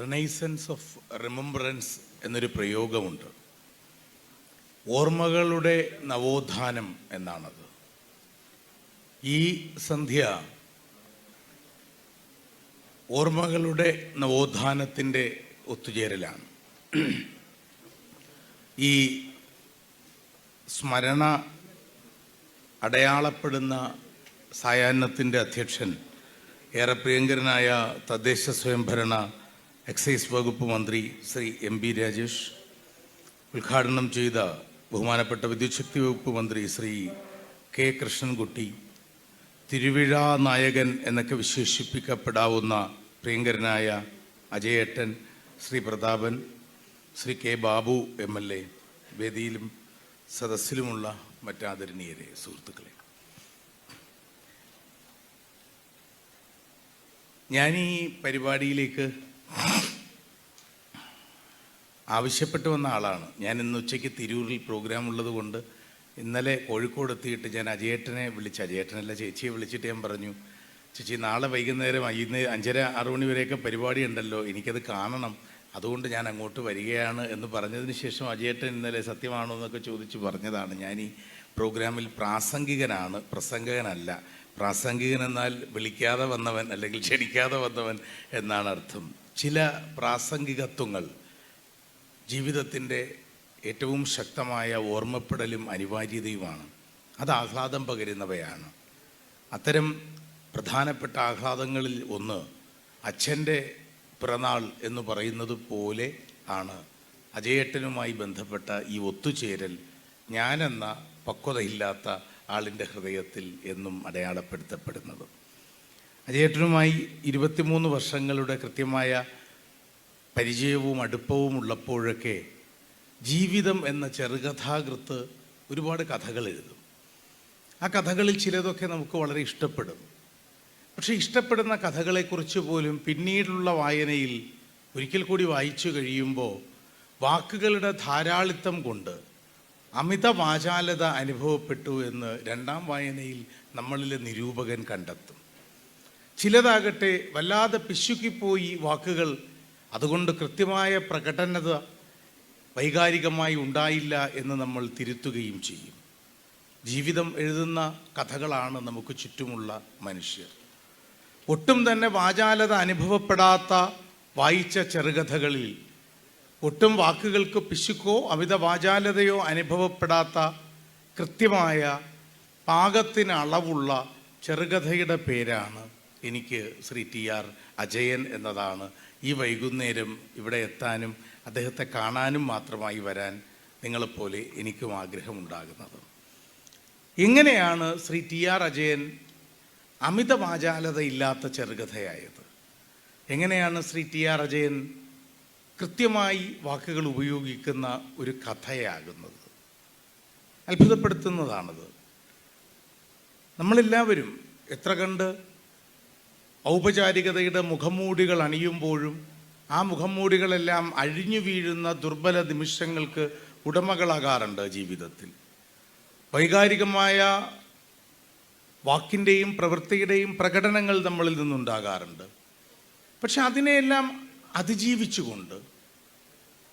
Renaissance of remembrance എന്നൊരു പ്രയോഗമുണ്ട്. ഓർമ്മകളുടെ നവോത്ഥാനം എന്നാണത്. ഈ സന്ധ്യ ഓർമ്മകളുടെ നവോത്ഥാനത്തിൻ്റെ ഒത്തുചേരലാണ്. ഈ സ്മരണ അടയാളപ്പെടുന്ന സായാഹ്നത്തിൻ്റെ അധ്യക്ഷൻ ഏറെ പ്രിയങ്കരനായ തദ്ദേശ സ്വയംഭരണ എക്സൈസ് വകുപ്പ് മന്ത്രി ശ്രീ എം.ബി. രാജേഷ്, ഉദ്ഘാടനം ചെയ്ത ബഹുമാനപ്പെട്ട വിദ്യുച്ഛക്തി വകുപ്പ് മന്ത്രി ശ്രീ കെ. കൃഷ്ണൻകുട്ടി, തിരുവിഴ നായകൻ എന്നൊക്കെ വിശേഷിപ്പിക്കപ്പെടാവുന്ന പ്രിയങ്കരനായ അജയേട്ടൻ, ശ്രീ പ്രതാപൻ, ശ്രീ കെ. ബാബു MLA, വേദിയിലും സദസ്സിലുമുള്ള മറ്റാദരണീയരെ, സുഹൃത്തുക്കളെ, ഞാൻ ഈ പരിപാടിയിലേക്ക് ആവശ്യപ്പെട്ടു വന്ന ആളാണ്. ഞാൻ ഇന്ന് ഉച്ചയ്ക്ക് തിരൂരിൽ പ്രോഗ്രാം ഉള്ളത് കൊണ്ട് ഇന്നലെ കോഴിക്കോട് എത്തിയിട്ട് ഞാൻ അജയേട്ടനെ അജയേട്ടനല്ല, ചേച്ചിയെ വിളിച്ചിട്ട് ഞാൻ പറഞ്ഞു, ചേച്ചി നാളെ വൈകുന്നേരം 5:30-6 മണി വരെയൊക്കെ പരിപാടി ഉണ്ടല്ലോ, എനിക്കത് കാണണം, അതുകൊണ്ട് ഞാൻ അങ്ങോട്ട് വരികയാണ് എന്ന് പറഞ്ഞതിന് ശേഷം അജയേട്ടൻ ഇന്നലെ സത്യമാണോ എന്നൊക്കെ ചോദിച്ച് പറഞ്ഞതാണ്. ഞാൻ ഈ പ്രോഗ്രാമിൽ പ്രാസംഗികനാണ്, പ്രസംഗകനല്ല. പ്രാസംഗികൻ എന്നാൽ വിളിക്കാതെ വന്നവൻ അല്ലെങ്കിൽ ക്ഷണിക്കാതെ വന്നവൻ എന്നാണ് അർത്ഥം. ചില പ്രാസംഗികത്വങ്ങൾ ജീവിതത്തിൻ്റെ ഏറ്റവും ശക്തമായ ഓർമ്മപ്പെടലും അനിവാര്യതയുമാണ്. അത് ആഹ്ലാദം പകരുന്നവയാണ്. അത്തരം പ്രധാനപ്പെട്ട ആഹ്ലാദങ്ങളിൽ ഒന്ന് അച്ഛൻ്റെ പിറന്നാൾ എന്ന് പറയുന്നത് പോലെ ആണ് അജയേട്ടനുമായി ബന്ധപ്പെട്ട ഈ ഒത്തുചേരൽ ഞാനെന്ന പക്വതയില്ലാത്ത ആളിൻ്റെ ഹൃദയത്തിൽ എന്നും അടയാളപ്പെടുത്തപ്പെടുന്നത്. അജയേട്ടനുമായി 23 വർഷങ്ങളുടെ കൃത്യമായ പരിചയവും അടുപ്പവും ഉള്ളപ്പോഴൊക്കെ ജീവിതം എന്ന ചെറുകഥാകൃത്ത് ഒരുപാട് കഥകൾ എഴുതും. ആ കഥകളിൽ ചിലതൊക്കെ നമുക്ക് വളരെ ഇഷ്ടപ്പെടും. പക്ഷേ ഇഷ്ടപ്പെടുന്ന കഥകളെക്കുറിച്ച് പോലും പിന്നീടുള്ള വായനയിൽ ഒരിക്കൽ കൂടി വായിച്ചു കഴിയുമ്പോൾ വാക്കുകളുടെ ധാരാളിത്തം കൊണ്ട് അമിത വാചാലത അനുഭവപ്പെട്ടു എന്ന് രണ്ടാം വായനയിൽ നമ്മളിലെ നിരൂപകൻ കണ്ടെത്തും. ചിലതാകട്ടെ വല്ലാതെ പിശുക്കിപ്പോയി വാക്കുകൾ, അതുകൊണ്ട് കൃത്യമായ പ്രകടനത വൈകാരികമായി ഉണ്ടായില്ല എന്ന് നമ്മൾ തിരുത്തുകയും ചെയ്യും. ജീവിതം എഴുതുന്ന കഥകളാണ് നമുക്ക് ചുറ്റുമുള്ള മനുഷ്യർ. ഒട്ടും തന്നെ വാചാലത അനുഭവപ്പെടാത്ത വായിച്ച ചെറുകഥകളിൽ ഒട്ടും വാക്കുകൾക്ക് പിശുക്കോ അമിത വാചാലതയോ അനുഭവപ്പെടാത്ത കൃത്യമായ പാകത്തിന് അളവുള്ള ചെറുകഥയുടെ പേരാണ് എനിക്ക് ശ്രീ TR അജയൻ എന്നതാണ് ഈ വൈകുന്നേരം ഇവിടെ എത്താനും അദ്ദേഹത്തെ കാണാനും മാത്രമായി വരാൻ നിങ്ങളെപ്പോലെ എനിക്കും ആഗ്രഹമുണ്ടാകുന്നത്. എങ്ങനെയാണ് ശ്രീ TR അജയൻ അമിത വാചാലത ഇല്ലാത്ത ചെറുകഥയായത്? എങ്ങനെയാണ് ശ്രീ TR അജയൻ കൃത്യമായി വാക്കുകൾ ഉപയോഗിക്കുന്ന ഒരു കഥയാകുന്നത്? അത്ഭുതപ്പെടുത്തുന്നതാണത്. നമ്മളെല്ലാവരും എത്ര കണ്ട് ഔപചാരികതയുടെ മുഖംമൂടികൾ അണിയുമ്പോഴും ആ മുഖംമൂടികളെല്ലാം അഴിഞ്ഞു വീഴുന്ന ദുർബല നിമിഷങ്ങൾക്ക് ഉടമകളാകാറുണ്ട് ജീവിതത്തിൽ. വൈകാരികമായ വാക്കിൻ്റെയും പ്രവൃത്തിയുടെയും പ്രകടനങ്ങൾ നമ്മളിൽ നിന്നുണ്ടാകാറുണ്ട്. പക്ഷെ അതിനെയെല്ലാം അതിജീവിച്ചുകൊണ്ട്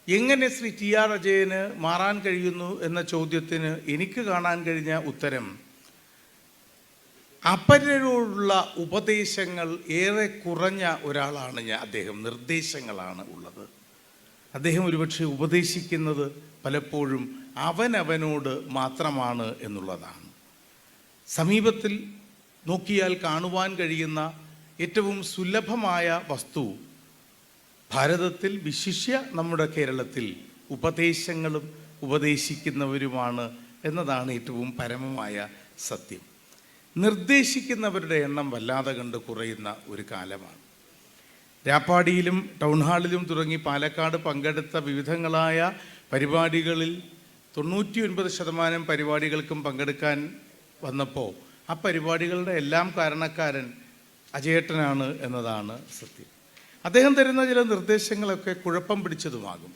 എങ്ങനെ ശ്രീ TR അജയന് മാറാൻ കഴിയുന്നു എന്ന ചോദ്യത്തിന് എനിക്ക് കാണാൻ കഴിഞ്ഞ ഉത്തരം, അപരരോടുള്ള ഉപദേശങ്ങൾ ഏറെ കുറഞ്ഞ ഒരാളാണ് അദ്ദേഹം. നിർദ്ദേശങ്ങളാണ് ഉള്ളത്. അദ്ദേഹം ഒരുപക്ഷെ ഉപദേശിക്കുന്നത് പലപ്പോഴും അവനവനോട് മാത്രമാണ് എന്നുള്ളതാണ്. സമീപത്തിൽ നോക്കിയാൽ കാണുവാൻ കഴിയുന്ന ഏറ്റവും സുലഭമായ വസ്തു ഭാരതത്തിൽ, വിശിഷ്യ നമ്മുടെ കേരളത്തിൽ, ഉപദേശങ്ങളും ഉപദേശിക്കുന്നവരുമാണ് എന്നതാണ് ഏറ്റവും പരമമായ സത്യം. നിർദ്ദേശിക്കുന്നവരുടെ എണ്ണം വല്ലാതെ കണ്ട് കുറയുന്ന ഒരു കാലമാണ്. രാപ്പാടിയിലും ടൗൺ ഹാളിലും തുടങ്ങി പാലക്കാട് പങ്കെടുത്ത വിവിധങ്ങളായ പരിപാടികളിൽ 99% പരിപാടികൾക്കും പങ്കെടുക്കാൻ വന്നപ്പോൾ ആ പരിപാടികളുടെ എല്ലാം കാരണക്കാരൻ അജയേട്ടനാണ് എന്നതാണ് സത്യം. അദ്ദേഹം തരുന്ന ചില നിർദ്ദേശങ്ങളൊക്കെ കുഴപ്പം പിടിച്ചതുമാകും.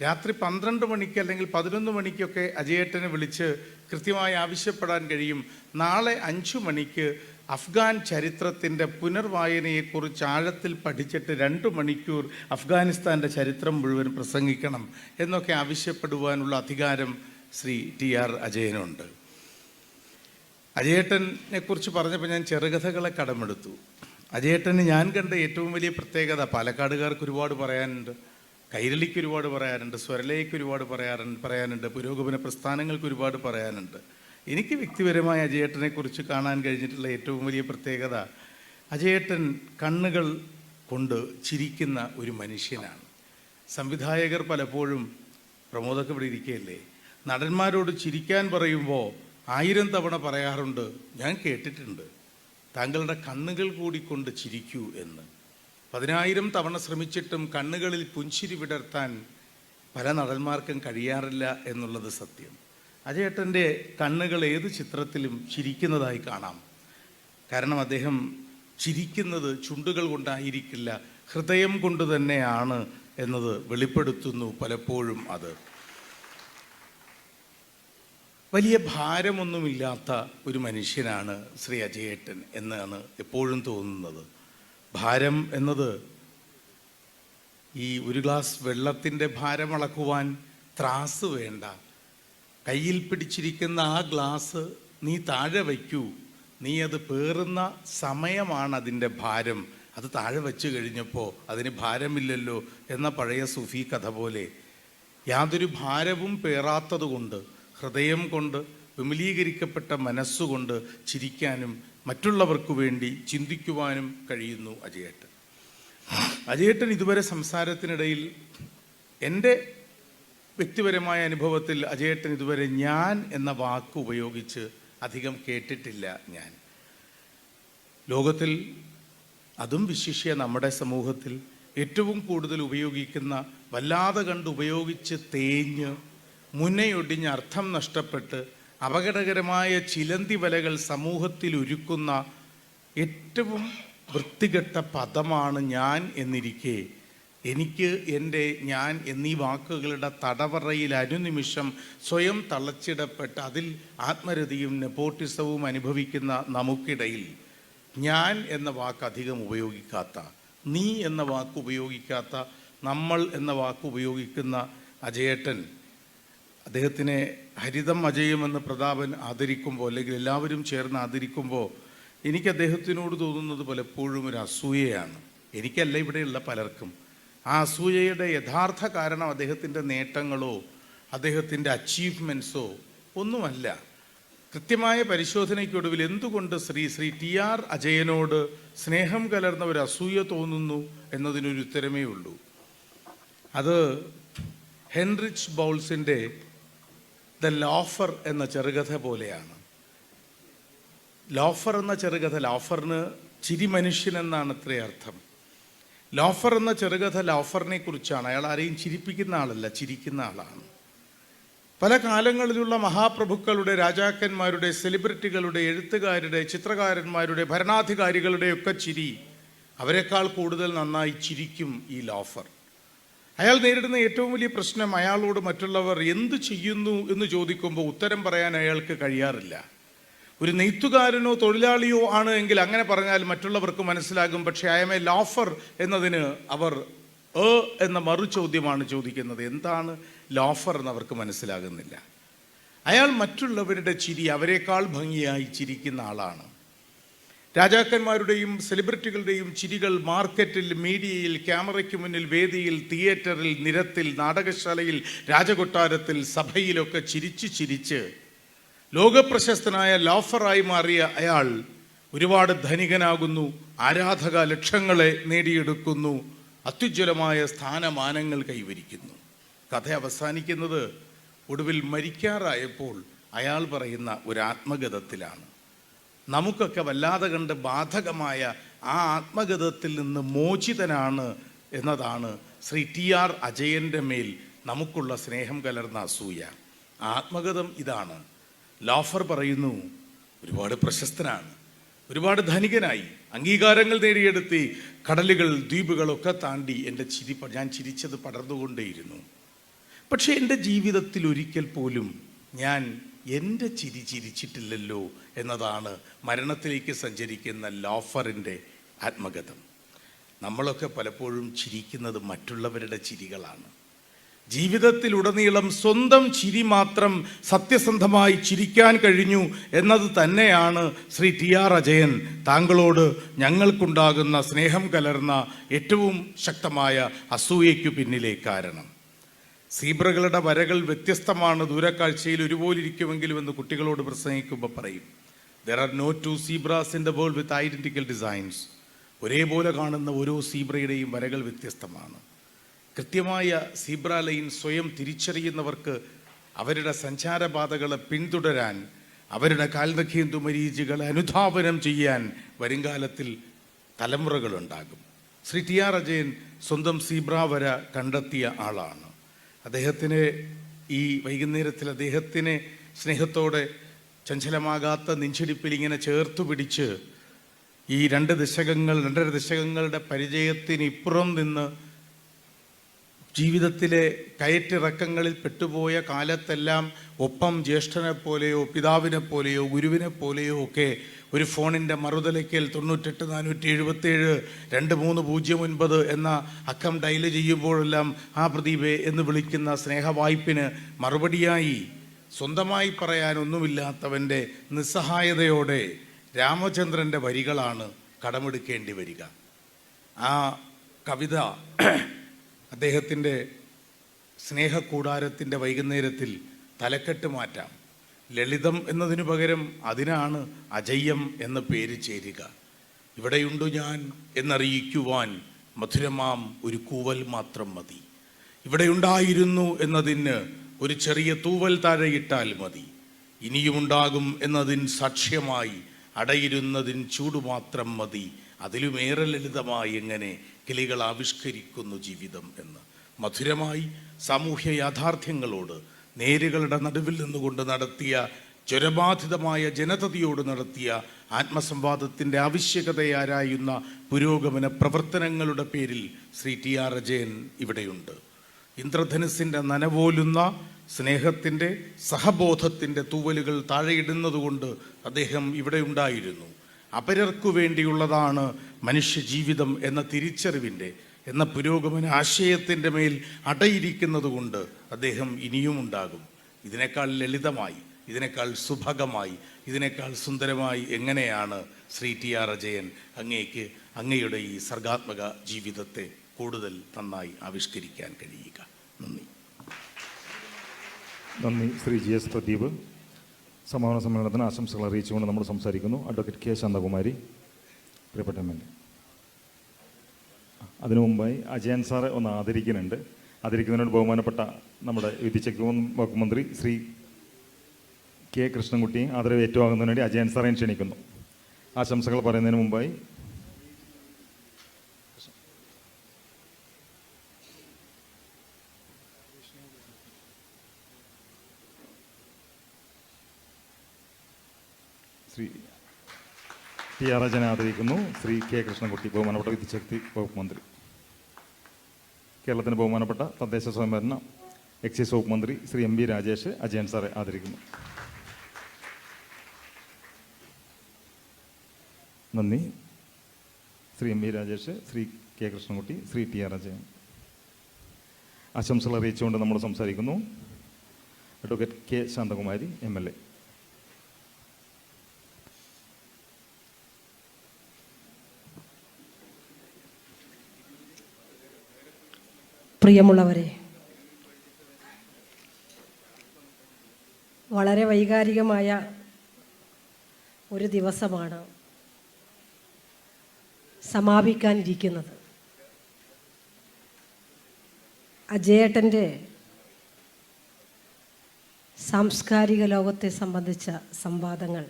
രാത്രി 12 മണിക്ക് അല്ലെങ്കിൽ 11 മണിക്കൊക്കെ അജയേട്ടനെ വിളിച്ച് കൃത്യമായി ആവശ്യപ്പെടാൻ കഴിയും. നാളെ 5 മണിക്ക് അഫ്ഗാൻ ചരിത്രത്തിൻ്റെ പുനർവായനയെക്കുറിച്ച് ആഴത്തിൽ പഠിച്ചിട്ട് 2 മണിക്കൂർ അഫ്ഗാനിസ്ഥാൻ്റെ ചരിത്രം മുഴുവൻ പ്രസംഗിക്കണം എന്നൊക്കെ ആവശ്യപ്പെടുവാനുള്ള അധികാരം ശ്രീ TR അജയനുണ്ട്. അജയേട്ടനെ കുറിച്ച് പറഞ്ഞപ്പോൾ ഞാൻ ചെറുകഥകളെ കടമെടുത്തു. അജയേട്ടന് ഞാൻ കണ്ട ഏറ്റവും വലിയ പ്രത്യേകത, പാലക്കാടുകാർക്ക് ഒരുപാട് പറയാനുണ്ട്, കൈരളിക്ക് ഒരുപാട് പറയാനുണ്ട്, സ്വരലയ്ക്ക് ഒരുപാട് പറയാനുണ്ട്, പുരോഗമന പ്രസ്ഥാനങ്ങൾക്ക് ഒരുപാട് പറയാനുണ്ട്. എനിക്ക് വ്യക്തിപരമായി അജയേട്ടനെ കുറിച്ച് കാണാൻ കഴിഞ്ഞിട്ടുള്ള ഏറ്റവും വലിയ പ്രത്യേകത, അജയേട്ടൻ കണ്ണുകൾ കൊണ്ട് ചിരിക്കുന്ന ഒരു മനുഷ്യനാണ്. സംവിധായകർ പലപ്പോഴും, പ്രമോദൊക്കെ ഇവിടെ ഇരിക്കുകയല്ലേ, നടന്മാരോട് ചിരിക്കാൻ പറയുമ്പോൾ 1000 തവണ പറയാറുണ്ട്, ഞാൻ കേട്ടിട്ടുണ്ട്, താങ്കളുടെ കണ്ണുകൾ കൂടി കൊണ്ട് ചിരിക്കൂ എന്ന്. 10,000 തവണ ശ്രമിച്ചിട്ടും കണ്ണുകളിൽ പുഞ്ചിരി വിടർത്താൻ പല നടന്മാർക്കും കഴിയാറില്ല എന്നുള്ളത് സത്യം. അജയേട്ടൻ്റെ കണ്ണുകൾ ഏത് ചിത്രത്തിലും ചിരിക്കുന്നതായി കാണാം. കാരണം അദ്ദേഹം ചിരിക്കുന്നത് ചുണ്ടുകൾ കൊണ്ടായിരിക്കില്ല, ഹൃദയം കൊണ്ട് തന്നെയാണ് എന്നത് വെളിപ്പെടുത്തുന്നു പലപ്പോഴും. അത് വലിയ ഭാരമൊന്നുമില്ലാത്ത ഒരു മനുഷ്യനാണ് ശ്രീ അജയേട്ടൻ എന്നാണ് എപ്പോഴും തോന്നുന്നത്. ഭാരം എന്നത് ഈ ഒരു ഗ്ലാസ് വെള്ളത്തിൻ്റെ ഭാരം അളക്കുവാൻ ത്രാസ് വേണ്ട. കയ്യിൽ പിടിച്ചിരിക്കുന്ന ആ ഗ്ലാസ് നീ താഴെ വയ്ക്കൂ, നീ അത് പേറുന്ന സമയമാണ് അതിൻ്റെ ഭാരം. അത് താഴെ വെച്ച് കഴിഞ്ഞപ്പോൾ അതിന് ഭാരമില്ലല്ലോ എന്ന പഴയ സൂഫി കഥ പോലെ യാതൊരു ഭാരവും പേറാത്തത് കൊണ്ട്, ഹൃദയം കൊണ്ട്, വിമലീകരിക്കപ്പെട്ട മനസ്സുകൊണ്ട് ചിരിക്കാനും മറ്റുള്ളവർക്ക് വേണ്ടി ചിന്തിക്കുവാനും കഴിയുന്നു അജയേട്ടൻ. അജയേട്ടൻ ഇതുവരെ സംസാരത്തിനിടയിൽ എൻ്റെ വ്യക്തിപരമായ അനുഭവത്തിൽ അജയേട്ടൻ ഇതുവരെ ഞാൻ എന്ന വാക്ക് ഉപയോഗിച്ച് അധികം കേട്ടിട്ടില്ല. ഞാൻ ലോകത്തിൽ, അതും വിശിഷ്യ നമ്മുടെ സമൂഹത്തിൽ ഏറ്റവും കൂടുതൽ ഉപയോഗിക്കുന്ന, വല്ലാതെ കണ്ട് ഉപയോഗിച്ച് തേഞ്ഞ് മുനയൊടിഞ്ഞ് അർത്ഥം നഷ്ടപ്പെട്ട് അപകടകരമായ ചിലന്തി വലകൾ സമൂഹത്തിൽ ഒരുക്കുന്ന ഏറ്റവും വൃത്തികെട്ട പദമാണ് ഞാൻ എന്നിരിക്കെ, എനിക്ക് എൻ്റെ ഞാൻ എന്നീ വാക്കുകളുടെ തടവറയിൽ അനുനിമിഷം സ്വയം തളച്ചിടപ്പെട്ട് അതിൽ ആത്മരതിയും നെപ്പോട്ടിസവും അനുഭവിക്കുന്ന നമുക്കിടയിൽ ഞാൻ എന്ന വാക്ക് അധികം ഉപയോഗിക്കാത്ത, നീ എന്ന വാക്ക് ഉപയോഗിക്കാത്ത, നമ്മൾ എന്ന വാക്ക് ഉപയോഗിക്കുന്ന അജയേട്ടൻ, അദ്ദേഹത്തിനെ ഹരിതം അജയമെന്ന് പ്രതാപൻ ആദരിക്കുമ്പോൾ, അല്ലെങ്കിൽ എല്ലാവരും ചേർന്ന് ആദരിക്കുമ്പോൾ, എനിക്ക് അദ്ദേഹത്തിനോട് തോന്നുന്നത് പലപ്പോഴും ഒരു അസൂയയാണ്. എനിക്കല്ല, ഇവിടെയുള്ള പലർക്കും. ആ അസൂയയുടെ യഥാർത്ഥ കാരണം അദ്ദേഹത്തിൻ്റെ നേട്ടങ്ങളോ അദ്ദേഹത്തിൻ്റെ അച്ചീവ്മെൻറ്റ്സോ ഒന്നുമല്ല. കൃത്യമായ പരിശോധനയ്ക്കൊടുവിൽ എന്തുകൊണ്ട് ശ്രീ TR അജയനോട് സ്നേഹം കലർന്ന ഒരു അസൂയ തോന്നുന്നു എന്നതിനൊരു ഉത്തരമേ ഉള്ളൂ. അത് ഹെൻറിച്ച് ബൗൾസിൻ്റെ ദ ലോഫർ എന്ന ചെറുകഥ പോലെയാണ്. ലോഫർ എന്ന ചെറുകഥ, ലോഫറിന് ചിരി മനുഷ്യൻ എന്നാണ് അത്രേ അർത്ഥം. ലോഫർ എന്ന ചെറുകഥ ലോഫറിനെ കുറിച്ചാണ്. അയാൾ ആരെയും ചിരിപ്പിക്കുന്ന ആളല്ല, ചിരിക്കുന്ന ആളാണ്. പല കാലങ്ങളിലുള്ള മഹാപ്രഭുക്കളുടെ, രാജാക്കന്മാരുടെ, സെലിബ്രിറ്റികളുടെ, എഴുത്തുകാരുടെ, ചിത്രകാരന്മാരുടെ, ഭരണാധികാരികളുടെ ഒക്കെ ചിരി അവരെക്കാൾ കൂടുതൽ നന്നായി ചിരിക്കും ഈ ലോഫർ. അയാൾ നേരിടുന്ന ഏറ്റവും വലിയ പ്രശ്നം, അയാളോട് മറ്റുള്ളവർ എന്തു ചെയ്യുന്നു എന്ന് ചോദിക്കുമ്പോൾ ഉത്തരം പറയാൻ അയാൾക്ക് കഴിയാറില്ല. ഒരു നെയ്ത്തുകാരനോ തൊഴിലാളിയോ ആണ് എങ്കിൽ അങ്ങനെ പറഞ്ഞാൽ മറ്റുള്ളവർക്ക് മനസ്സിലാകും. പക്ഷേ ഐ എം എ ലോഫർ എന്നതിന് അവർ എന്ന മറു ചോദ്യമാണ് ചോദിക്കുന്നത്. എന്താണ് ലോഫർ എന്ന് അവർക്ക് മനസ്സിലാകുന്നില്ല. അയാൾ മറ്റുള്ളവരുടെ ചിരി അവരെക്കാൾ ഭംഗിയായി ചിരിക്കുന്ന ആളാണ്. രാജാക്കന്മാരുടെയും സെലിബ്രിറ്റികളുടെയും ചിരികൾ മാർക്കറ്റിൽ, മീഡിയയിൽ, ക്യാമറയ്ക്ക് മുന്നിൽ, വേദിയിൽ, തിയേറ്ററിൽ, നിരത്തിൽ, നാടകശാലയിൽ, രാജകൊട്ടാരത്തിൽ, സഭയിലൊക്കെ ചിരിച്ച് ചിരിച്ച് ലോകപ്രശസ്തനായ ലോഫറായി മാറിയ അയാൾ ഒരുപാട് ധനികനാകുന്നു, ആരാധക ലക്ഷങ്ങളെ നേടിയെടുക്കുന്നു, അത്യുജ്വലമായ സ്ഥാനമാനങ്ങൾ കൈവരിക്കുന്നു. കഥ അവസാനിക്കുന്നത് ഒടുവിൽ മരിക്കാറായപ്പോൾ അയാൾ പറയുന്ന ഒരു ആത്മഗതത്തിലാണ്. നമുക്കൊക്കെ വല്ലാതെ കണ്ട് ബാധകമായ ആ ആത്മഗതത്തിൽ നിന്ന് മോചിതനാണ് എന്നതാണ് ശ്രീ TR അജയൻ്റെ മേൽ നമുക്കുള്ള സ്നേഹം കലർന്ന അസൂയ. ആത്മഗതം ഇതാണ്. ലോഫർ പറയുന്നു, ഒരുപാട് പ്രശസ്തനാണ്, ഒരുപാട് ധനികനായി, അംഗീകാരങ്ങൾ പക്ഷേ എൻ്റെ ജീവിതത്തിൽ ഒരിക്കൽ പോലും ഞാൻ എൻ്റെ ചിരി ചിരിച്ചിട്ടില്ലല്ലോ എന്നതാണ് മരണത്തിലേക്ക് സഞ്ചരിക്കുന്ന ലോഫറിൻ്റെ ആത്മകഥം. നമ്മളൊക്കെ പലപ്പോഴും ചിരിക്കുന്നത് മറ്റുള്ളവരുടെ ചിരികളാണ്. ജീവിതത്തിലുടനീളം സ്വന്തം ചിരി മാത്രം സത്യസന്ധമായി ചിരിക്കാൻ കഴിഞ്ഞു എന്നത് തന്നെയാണ് ശ്രീ ടി.ആർ. അജയൻ താങ്കളോട് ഞങ്ങൾക്കുണ്ടാകുന്ന സ്നേഹം കലർന്ന ഏറ്റവും ശക്തമായ അസൂയയ്ക്കു പിന്നിലെ കാരണം. സീബ്രകളുടെ വരകൾ വ്യത്യസ്തമാണ്, ദൂരക്കാഴ്ചയിൽ ഒരുപോലിരിക്കുമെങ്കിലും എന്ന് കുട്ടികളോട് പ്രസംഗിക്കുമ്പോൾ പറയും. There are no two zebras in the world with identical designs. ഒരേപോലെ കാണുന്ന ഓരോ സീബ്രയുടെയും വരകൾ വ്യത്യസ്തമാണ്. കൃത്യമായ സീബ്ര ലൈൻ സ്വയം തിരിച്ചറിയുന്നവർക്ക് അവരുടെ സഞ്ചാരപാതകളെ പിന്തുടരാൻ, അവരുടെ കാൽനഖേന്ദുമരീചികളെ അനുധാവനം ചെയ്യാൻ വരുംകാലത്തിൽ തലമുറകളുണ്ടാകും. ശ്രീ ടി.ആർ. അജയൻ സ്വന്തം സീബ്ര വര കണ്ടെത്തിയ ആളാണ്. അദ്ദേഹത്തിന് ഈ വൈകുന്നേരത്തിൽ അദ്ദേഹത്തിന് സ്നേഹത്തോടെ ചഞ്ചലമാകാത്ത നെഞ്ചിടിപ്പിൽ ഇങ്ങനെ ചേർത്തു പിടിച്ച് ഈ 2.5 ദശകങ്ങളുടെ പരിചയത്തിനിപ്പുറം നിന്ന് ജീവിതത്തിലെ കയറ്റിറക്കങ്ങളിൽ പെട്ടുപോയ കാലത്തെല്ലാം ഒപ്പം ജ്യേഷ്ഠനെ പോലെയോ പിതാവിനെ പോലെയോ ഗുരുവിനെ പോലെയോ ഒക്കെ ഒരു ഫോണിൻ്റെ മറുതലയ്ക്കൽ 98 477 2309 എന്ന അക്കം ഡയൽ ചെയ്യുമ്പോഴെല്ലാം ആ പ്രദീപേ എന്ന് വിളിക്കുന്ന സ്നേഹവായ്പിന് മറുപടിയായി സ്വന്തമായി പറയാനൊന്നുമില്ലാത്തവൻ്റെ നിസ്സഹായതയോടെ രാമചന്ദ്രൻ്റെ വരികളാണ് കടമെടുക്കേണ്ടി വരിക. ആ കവിത അദ്ദേഹത്തിൻ്റെ സ്നേഹക്കൂടാരത്തിൻ്റെ വൈകുന്നേരത്തിൽ തലക്കെട്ട് മാറ്റാം. ലളിതം എന്നതിനു പകരം അതിനാണ് അജയ്യം എന്ന പേര് ചേരുക. ഇവിടെയുണ്ടു ഞാൻ എന്നറിയിക്കുവാൻ മധുരമാം ഒരു കൂവൽ മാത്രം മതി. ഇവിടെയുണ്ടായിരുന്നു എന്നതിന് ഒരു ചെറിയ തൂവൽ താഴെയിട്ടാൽ മതി. ഇനിയുമുണ്ടാകും എന്നതിന് സാക്ഷ്യമായി അടയിരുന്നതിന് ചൂടുമാത്രം മതി. അതിലുമേറെ ലളിതമായി എങ്ങനെ കിളികൾ ആവിഷ്കരിക്കുന്നു ജീവിതം എന്ന്. മധുരമായി സാമൂഹ്യ യാഥാർത്ഥ്യങ്ങളോട് നേരുകളുടെ നടുവിൽ നിന്നുകൊണ്ട് നടത്തിയ ജ്വരബാധിതമായ ജനതയോട് നടത്തിയ ആത്മസംവാദത്തിൻ്റെ ആവശ്യകതയാരായുന്ന പുരോഗമന പ്രവർത്തനങ്ങളുടെ പേരിൽ ശ്രീ ടി.ആർ. അജയൻ ഇവിടെയുണ്ട്. ഇന്ദ്രധനുസിൻ്റെ നനപോലുന്ന സ്നേഹത്തിൻ്റെ സഹബോധത്തിൻ്റെ തൂവലുകൾ താഴെയിടുന്നതുകൊണ്ട് അദ്ദേഹം ഇവിടെ ഉണ്ടായിരുന്നു. അപരർക്കു വേണ്ടിയുള്ളതാണ് മനുഷ്യജീവിതം എന്ന തിരിച്ചറിവിൻ്റെ എന്ന പുരോഗമന ആശയത്തിൻ്റെ മേൽ അടയിരിക്കുന്നത് കൊണ്ട് അദ്ദേഹം ഇനിയും ഉണ്ടാകും. ഇതിനേക്കാൾ ലളിതമായി, ഇതിനേക്കാൾ സുഭഗമായി, ഇതിനേക്കാൾ സുന്ദരമായി എങ്ങനെയാണ് ശ്രീ ടി.ആർ. അജയൻ അങ്ങേക്ക് അങ്ങയുടെ ഈ സർഗാത്മക ജീവിതത്തെ കൂടുതൽ നന്നായി ആവിഷ്കരിക്കാൻ കഴിയുക? നന്ദി. നന്ദി ശ്രീ ജി.എസ്. പ്രദീപ്. സമാപന സമ്മേളനത്തിന് ആശംസകൾ അറിയിച്ചുകൊണ്ട് നമ്മൾ സംസാരിക്കുന്നു അഡ്വക്കേറ്റ് കെ. ശാന്തകുമാരി. പ്രിയപ്പെട്ട എം.എൽ.എ, അതിനു മുമ്പായി അജയൻ സാറെ ഒന്ന് ആദരിക്കുന്നുണ്ട്. ആദരിക്കുന്നതിനോട് ബഹുമാനപ്പെട്ട നമ്മുടെ വിദ്യാഭ്യാസ വകുപ്പ് മന്ത്രി ശ്രീ കെ. കൃഷ്ണൻകുട്ടിയെ ആദരവ് ഏറ്റുവാങ്ങുന്നതിന് വേണ്ടി അജയൻ സാറേയും ക്ഷണിക്കുന്നു. ആശംസകൾ പറയുന്നതിന് മുമ്പായി ശ്രീ ടി.ആർ. അജയനെ ആദരിക്കുന്നു. ശ്രീ കെ. കൃഷ്ണൻകുട്ടി, ബഹുമാനപ്പെട്ട വിദ്യാശക്തി വകുപ്പ് മന്ത്രി. കേരളത്തിന് ബഹുമാനപ്പെട്ട തദ്ദേശ സ്വയംഭരണ എക്സൈസ് വകുപ്പ് മന്ത്രി ശ്രീ എം.വി. രാജേഷ് അജയൻ സാറെ ആദരിക്കുന്നു. നന്ദി. ശ്രീ എം.വി. രാജേഷ്, ശ്രീ കെ. കൃഷ്ണൻകുട്ടി, ശ്രീ ടി.ആർ. അജയൻ. ആശംസകൾ അറിയിച്ചുകൊണ്ട് നമ്മൾ സംസാരിക്കുന്നു അഡ്വക്കേറ്റ് കെ. ശാന്തകുമാരി എം.എൽ.എ. പ്രിയമുള്ളവരെ, വളരെ വൈകാരികമായ ഒരു ദിവസമാണ് സമാപിക്കാനിരിക്കുന്നത്. അജയേട്ടൻ്റെ സാംസ്കാരിക ലോകത്തെ സംബന്ധിച്ച സംവാദങ്ങൾ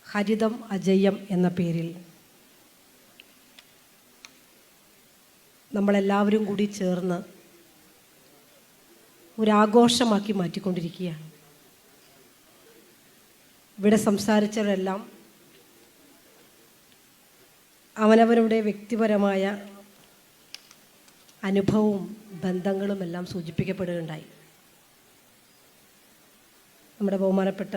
ഹരിതം അജയ്യം എന്ന പേരിൽ നമ്മളെല്ലാവരും കൂടി ചേർന്ന് ഒരാഘോഷമാക്കി മാറ്റിക്കൊണ്ടിരിക്കുകയാണ്. ഇവിടെ സംസാരിച്ചവരെല്ലാം അവനവരുടെ വ്യക്തിപരമായ അനുഭവവും ബന്ധങ്ങളുമെല്ലാം സൂചിപ്പിക്കപ്പെടുകയുണ്ടായി. നമ്മുടെ ബഹുമാനപ്പെട്ട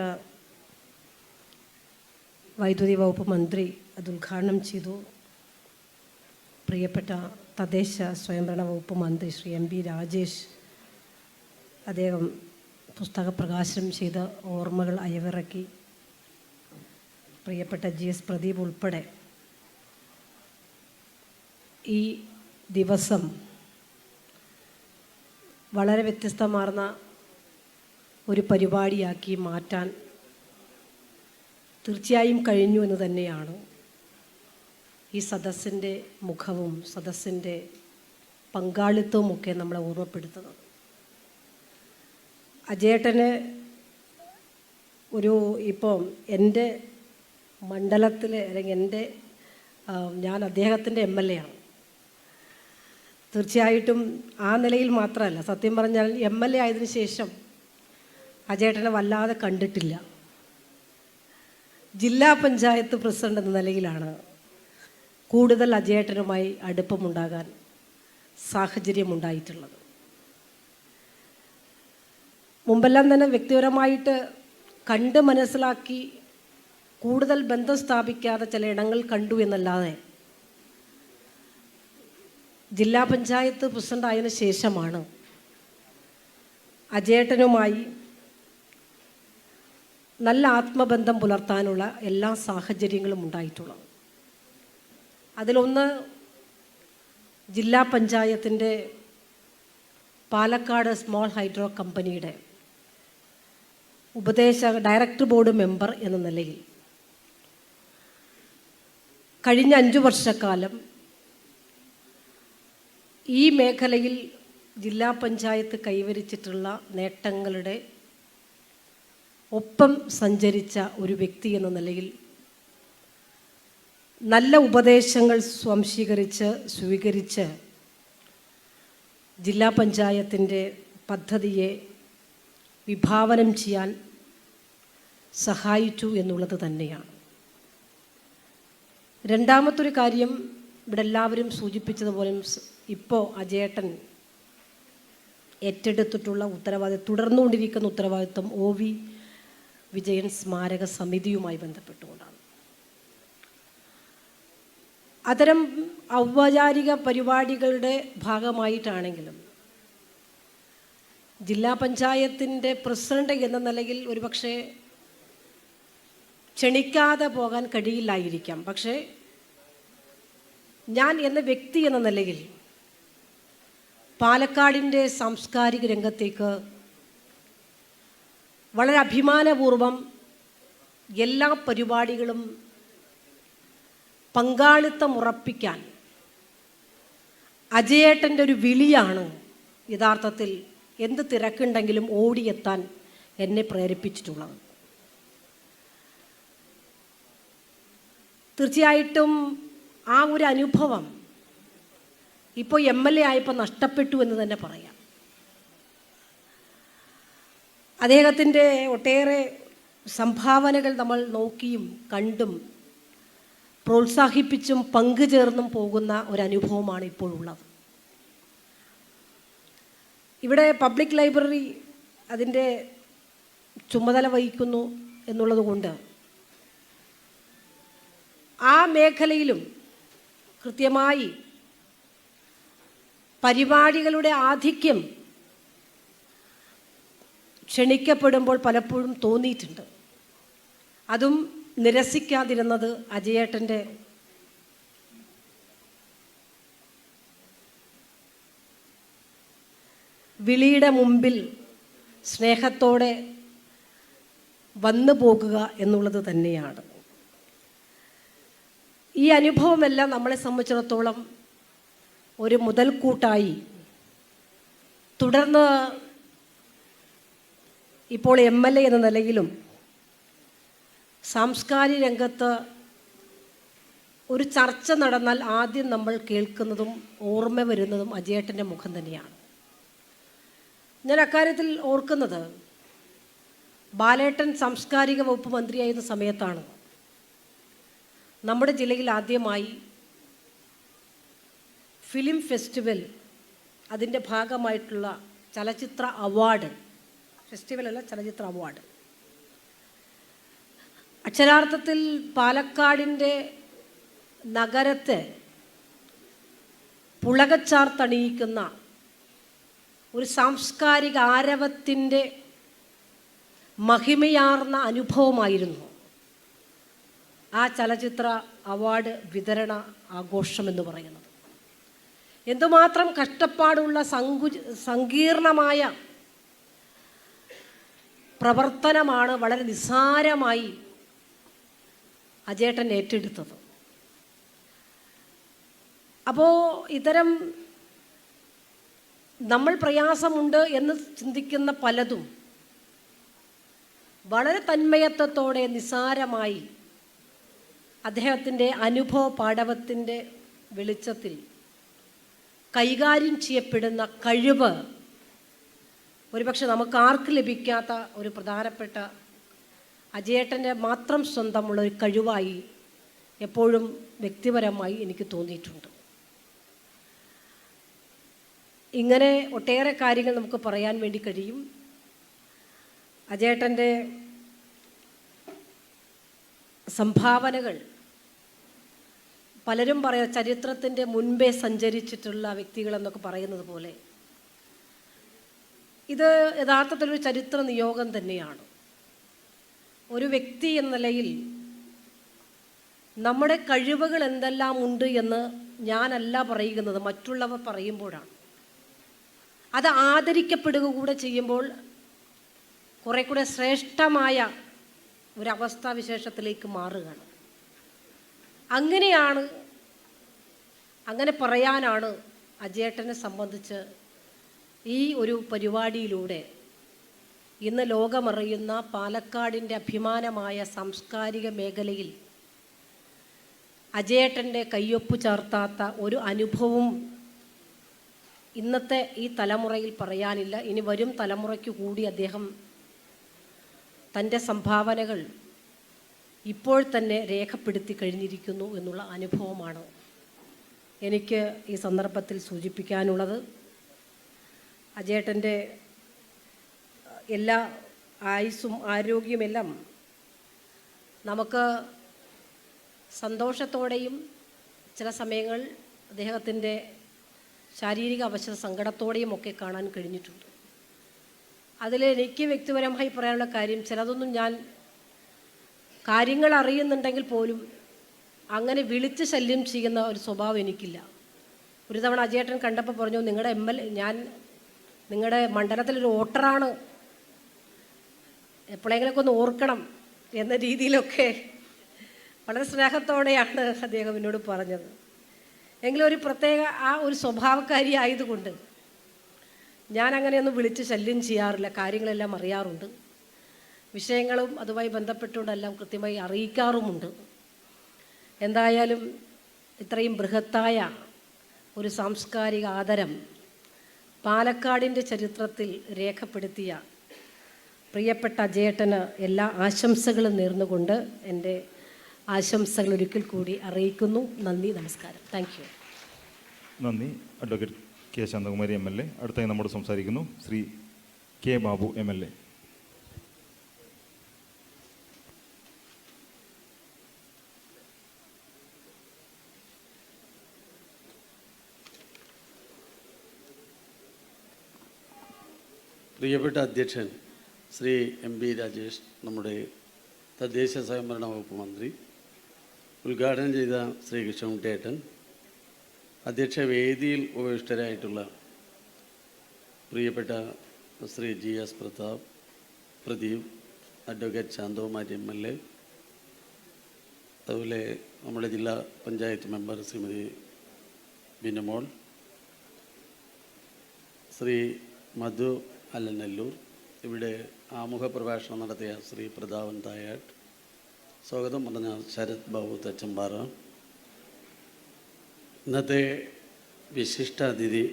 വൈദ്യുതി വകുപ്പ് മന്ത്രി അത് ഉദ്ഘാടനം ചെയ്തു. പ്രിയപ്പെട്ട തദ്ദേശ സ്വയംഭരണ വകുപ്പ് മന്ത്രി ശ്രീ എം പി രാജേഷ് അദ്ദേഹം പുസ്തക പ്രകാശനം ചെയ്ത ഓർമ്മകൾ അയവിറക്കി. പ്രിയപ്പെട്ട GS പ്രദീപ് ഉൾപ്പെടെ ഈ ദിവസം വളരെ വ്യത്യസ്തമാർന്ന ഒരു പരിപാടിയാക്കി മാറ്റാൻ തീർച്ചയായും കഴിഞ്ഞു എന്ന് തന്നെയാണ് ഈ സദസ്സിൻ്റെ മുഖവും സദസ്സിൻ്റെ പങ്കാളിത്തവുമൊക്കെ നമ്മളെ ഓർമ്മപ്പെടുത്തുന്നത്. അജയേട്ടന് ഇപ്പോൾ എൻ്റെ മണ്ഡലത്തിൽ അല്ലെങ്കിൽ ഞാൻ അദ്ദേഹത്തിൻ്റെ MLA ആണ്. തീർച്ചയായിട്ടും ആ നിലയിൽ മാത്രമല്ല, സത്യം പറഞ്ഞാൽ MLA ആയതിനു ശേഷം അജയേട്ടനെ വല്ലാതെ കണ്ടിട്ടില്ല. ജില്ലാ പഞ്ചായത്ത് പ്രസിഡന്റ് എന്ന നിലയിലാണ് കൂടുതൽ അജയേട്ടനുമായി അടുപ്പമുണ്ടാകാൻ സാഹചര്യമുണ്ടായിട്ടുള്ളത്. മുമ്പെല്ലാം തന്നെ വ്യക്തിപരമായിട്ട് കണ്ട് മനസ്സിലാക്കി കൂടുതൽ ബന്ധം സ്ഥാപിക്കാതെ ചില ഇടങ്ങൾ കണ്ടു എന്നല്ലാതെ ജില്ലാ പഞ്ചായത്ത് പ്രസിഡന്റ് ആയതിനു ശേഷമാണ് അജയേട്ടനുമായി നല്ല ആത്മബന്ധം പുലർത്താനുള്ള എല്ലാ സാഹചര്യങ്ങളും ഉണ്ടായിട്ടുള്ളത്. അതിലൊന്ന് ജില്ലാ പഞ്ചായത്തിൻ്റെ പാലക്കാട് സ്മോൾ ഹൈഡ്രോ കമ്പനിയുടെ ഡയറക്ടർ ബോർഡ് മെമ്പർ എന്ന നിലയിൽ കഴിഞ്ഞ 5 വർഷക്കാലം ഈ മേഖലയിൽ ജില്ലാ പഞ്ചായത്ത് കൈവരിച്ചിട്ടുള്ള നേട്ടങ്ങളുടെ ഒപ്പം സഞ്ചരിച്ച ഒരു വ്യക്തി എന്ന നിലയിൽ നല്ല ഉപദേശങ്ങൾ സ്വീകരിച്ച് ജില്ലാ പഞ്ചായത്തിൻ്റെ പദ്ധതിയെ വിഭാവനം ചെയ്യാൻ സഹായിച്ചു എന്നുള്ളത് തന്നെയാണ്. രണ്ടാമത്തൊരു കാര്യം, ഇവിടെ എല്ലാവരും സൂചിപ്പിച്ചതുപോലെ ഇപ്പോൾ അജയേട്ടൻ ഏറ്റെടുത്തിട്ടുള്ള തുടർന്നുകൊണ്ടിരിക്കുന്ന ഉത്തരവാദിത്വം OV വിജയൻ സ്മാരക സമിതിയുമായി ബന്ധപ്പെട്ടുകൊണ്ടാണ്. അത്തരം ഔപചാരിക പരിപാടികളുടെ ഭാഗമായിട്ടാണെങ്കിലും ജില്ലാ പഞ്ചായത്തിൻ്റെ പ്രസിഡന്റ് എന്ന നിലയിൽ ഒരുപക്ഷെ ക്ഷണിക്കാതെ പോകാൻ കഴിയില്ലായിരിക്കാം. പക്ഷേ ഞാൻ എന്ന വ്യക്തി എന്ന നിലയിൽ പാലക്കാടിൻ്റെ സാംസ്കാരിക രംഗത്തേക്ക് വളരെ അഭിമാനപൂർവം എല്ലാ പരിപാടികളും പങ്കാളിത്തം ഉറപ്പിക്കാൻ അജയേട്ടൻ്റെ ഒരു വിളിയാണ് യഥാർത്ഥത്തിൽ എന്ത് തിരക്കുണ്ടെങ്കിലും ഓടിയെത്താൻ എന്നെ പ്രേരിപ്പിച്ചിട്ടുള്ളത്. തീർച്ചയായിട്ടും ആ ഒരു അനുഭവം ഇപ്പോൾ MLA ആയപ്പോൾ നഷ്ടപ്പെട്ടു എന്ന് തന്നെ പറയാം. അദ്ദേഹത്തിൻ്റെ ഒട്ടേറെ സംഭാവനകൾ നമ്മൾ നോക്കിയും കണ്ടും പ്രോത്സാഹിപ്പിച്ചും പങ്കുചേർന്നും പോകുന്ന ഒരനുഭവമാണ് ഇപ്പോൾ ഉള്ളത്. ഇവിടെ പബ്ലിക് ലൈബ്രറി അതിൻ്റെ ചുമതല വഹിക്കുന്നു എന്നുള്ളത് കൊണ്ട് ആ മേഖലയിലും കൃത്യമായി പരിപാടികളുടെ ആധിക്യം ക്ഷണിക്കപ്പെടുമ്പോൾ പലപ്പോഴും തോന്നിയിട്ടുണ്ട്. അതും നിരസിക്കാതിരുന്നത് അജയേട്ടൻ്റെ വിളിയുടെ മുമ്പിൽ സ്നേഹത്തോടെ വന്നു പോകുക എന്നുള്ളത് തന്നെയാണ്. ഈ അനുഭവമെല്ലാം നമ്മളെ സംബന്ധിച്ചിടത്തോളം ഒരു മുതൽക്കൂട്ടായി തുടർന്ന് ഇപ്പോൾ MLA എന്ന നിലയിലും സാംസ്കാരിക രംഗത്ത് ഒരു ചർച്ച നടന്നാൽ ആദ്യം നമ്മൾ കേൾക്കുന്നതും ഓർമ്മ വരുന്നതും അജയേട്ടൻ്റെ മുഖം തന്നെയാണ്. ഞാൻ അക്കാര്യത്തിൽ ഓർക്കുന്നത് ബാലേട്ടൻ സാംസ്കാരിക വകുപ്പ് മന്ത്രിയായിരുന്ന സമയത്താണ് നമ്മുടെ ജില്ലയിൽ ആദ്യമായി ഫിലിം ഫെസ്റ്റിവൽ അതിൻ്റെ ഭാഗമായിട്ടുള്ള ചലച്ചിത്ര അവാർഡ്, ഫെസ്റ്റിവലല്ല, ചലച്ചിത്ര അവാർഡ്. അക്ഷരാർത്ഥത്തിൽ പാലക്കാടിൻ്റെ നഗരത്തെ പുളകച്ചാർത്തണിയിക്കുന്ന ഒരു സാംസ്കാരിക ആരവത്തിൻ്റെ മഹിമയാർന്ന അനുഭവമായിരുന്നു ആ ചലച്ചിത്ര അവാർഡ് വിതരണ ആഘോഷം എന്ന് പറയുന്നത്. എന്തുമാത്രം കഷ്ടപ്പാടുള്ള സങ്കീർണമായ പ്രവർത്തനമാണ് വളരെ നിസ്സാരമായി അജേട്ടൻ ഏറ്റെടുത്തത്. അപ്പോൾ ഇത്തരം നമ്മൾ പ്രയാസമുണ്ട് എന്ന് ചിന്തിക്കുന്ന പലതും വളരെ തന്മയത്വത്തോടെ നിസ്സാരമായി അദ്ദേഹത്തിൻ്റെ അനുഭവ പാടവത്തിൻ്റെ വെളിച്ചത്തിൽ കൈകാര്യം ചെയ്യപ്പെടുന്ന കഴിവ് ഒരുപക്ഷെ നമുക്ക് ആർക്ക് ലഭിക്കാത്ത ഒരു പ്രധാനപ്പെട്ട അജയേട്ടൻ്റെ മാത്രം സ്വന്തമുള്ള ഒരു കഴിവായി എപ്പോഴും വ്യക്തിപരമായി എനിക്ക് തോന്നിയിട്ടുണ്ട്. ഇങ്ങനെ ഒട്ടേറെ കാര്യങ്ങൾ നമുക്ക് പറയാൻ വേണ്ടി കഴിയും. അജയേട്ടൻ്റെ സംഭാവനകൾ പലരും പറയാം ചരിത്രത്തിൻ്റെ മുൻപേ സഞ്ചരിച്ചിട്ടുള്ള വ്യക്തികളെന്നൊക്കെ പറയുന്നത് പോലെ ഇത് യഥാർത്ഥത്തിലൊരു ചരിത്ര നിയോഗം തന്നെയാണ്. ഒരു വ്യക്തി എന്ന നിലയിൽ നമ്മുടെ കഴിവുകൾ എന്തെല്ലാം ഉണ്ട് എന്ന് ഞാനല്ല പറയുന്നത്, മറ്റുള്ളവർ പറയുമ്പോഴാണ്. അത് ആദരിക്കപ്പെടുക കൂടെ ചെയ്യുമ്പോൾ കുറെ കൂടെ ശ്രേഷ്ഠമായ ഒരവസ്ഥാവിശേഷത്തിലേക്ക് മാറുകയാണ്. അങ്ങനെ പറയാനാണ് അജയേട്ടനെ സംബന്ധിച്ച് ഈ ഒരു പരിപാടിയിലൂടെ ഇന്ന് ലോകമറിയുന്ന പാലക്കാടിൻ്റെ അഭിമാനമായ സാംസ്കാരിക മേഖലയിൽ അജയേട്ടൻ്റെ കയ്യൊപ്പ് ചേർത്താത്ത ഒരു അനുഭവം ഇന്നത്തെ ഈ തലമുറയിൽ പറയാനില്ല. ഇനി വരും തലമുറയ്ക്ക് കൂടി അദ്ദേഹം തൻ്റെ സംഭാവനകൾ ഇപ്പോൾ തന്നെ രേഖപ്പെടുത്തി കഴിഞ്ഞിരിക്കുന്നു എന്നുള്ള അനുഭവമാണ് എനിക്ക് ഈ സന്ദർഭത്തിൽ സൂചിപ്പിക്കാനുള്ളത്. അജയേട്ടൻ്റെ എല്ലാ ആയുസ്സും ആരോഗ്യമെല്ലാം നമുക്ക് സന്തോഷത്തോടെയും ചില സമയങ്ങൾ അദ്ദേഹത്തിൻ്റെ ശാരീരിക അവശത സങ്കടത്തോടെയും ഒക്കെ കാണാൻ കഴിഞ്ഞിട്ടുണ്ട്. അതിൽ എനിക്ക് വ്യക്തിപരമായി പറയാനുള്ള കാര്യം, ചിലതൊന്നും ഞാൻ കാര്യങ്ങൾ അറിയുന്നുണ്ടെങ്കിൽ പോലും അങ്ങനെ വിളിച്ച് ശല്യം ചെയ്യുന്ന ഒരു സ്വഭാവം എനിക്കില്ല. ഒരു തവണ അജയേട്ടൻ കണ്ടപ്പോൾ പറഞ്ഞു, നിങ്ങളുടെ ഞാൻ നിങ്ങളുടെ മണ്ഡലത്തിലൊരു വോട്ടറാണ്, എപ്പോഴെങ്കിലൊക്കെ ഒന്ന് ഓർക്കണം എന്ന രീതിയിലൊക്കെ വളരെ സ്നേഹത്തോടെയാണ് അദ്ദേഹം എന്നോട് പറഞ്ഞത്. എങ്കിലും ഒരു പ്രത്യേക ആ ഒരു സ്വഭാവക്കാരി ആയതുകൊണ്ട് ഞാൻ അങ്ങനെയൊന്നും വിളിച്ച് ശല്യം ചെയ്യാറില്ല. കാര്യങ്ങളെല്ലാം അറിയാറുണ്ട്, വിഷയങ്ങളും അതുമായി ബന്ധപ്പെട്ടുകൊണ്ടെല്ലാം കൃത്യമായി അറിയിക്കാറുമുണ്ട്. എന്തായാലും ഇത്രയും ബൃഹത്തായ ഒരു സാംസ്കാരിക ആദരം പാലക്കാടിൻ്റെ ചരിത്രത്തിൽ രേഖപ്പെടുത്തിയ പ്രിയപ്പെട്ട അജയേട്ടന് എല്ലാ ആശംസകളും നേർന്നുകൊണ്ട് എൻ്റെ ആശംസകൾ ഒരിക്കൽ കൂടി അറിയിക്കുന്നു. നന്ദി, നമസ്കാരം. Thank you. നന്ദി. Advocate K Santhakumari MLA. അടുത്തായി നമ്മോട് സംസാരിക്കുന്നു ശ്രീ കെ ബാബു MLA. പ്രിയപ്പെട്ട അധ്യക്ഷൻ ശ്രീ MB രാജേഷ്, നമ്മുടെ തദ്ദേശ സ്വയംഭരണ വകുപ്പ് മന്ത്രി, ഉദ്ഘാടനം ചെയ്ത ശ്രീ കൃഷ്ണൻകുട്ടിയേട്ടൻ, അധ്യക്ഷ വേദിയിൽ ഉപവിഷ്ടരായിട്ടുള്ള പ്രിയപ്പെട്ട Shri GS Pradeep, advocate Shanthakumari MLA, അതുപോലെ നമ്മുടെ ജില്ലാ പഞ്ചായത്ത് മെമ്പർ ശ്രീമതി ബിനുമോൾ, ശ്രീ മധു അല്ലനല്ലൂർ, ഇവിടെ ആമുഖ പ്രഭാഷണം നടത്തിയ ശ്രീ പ്രതാപൻ തായാട്ട്, സ്വാഗതം പറഞ്ഞ ശരത് ബാബു തച്ചമ്പാറ, ഇന്നത്തെ വിശിഷ്ടാതിഥി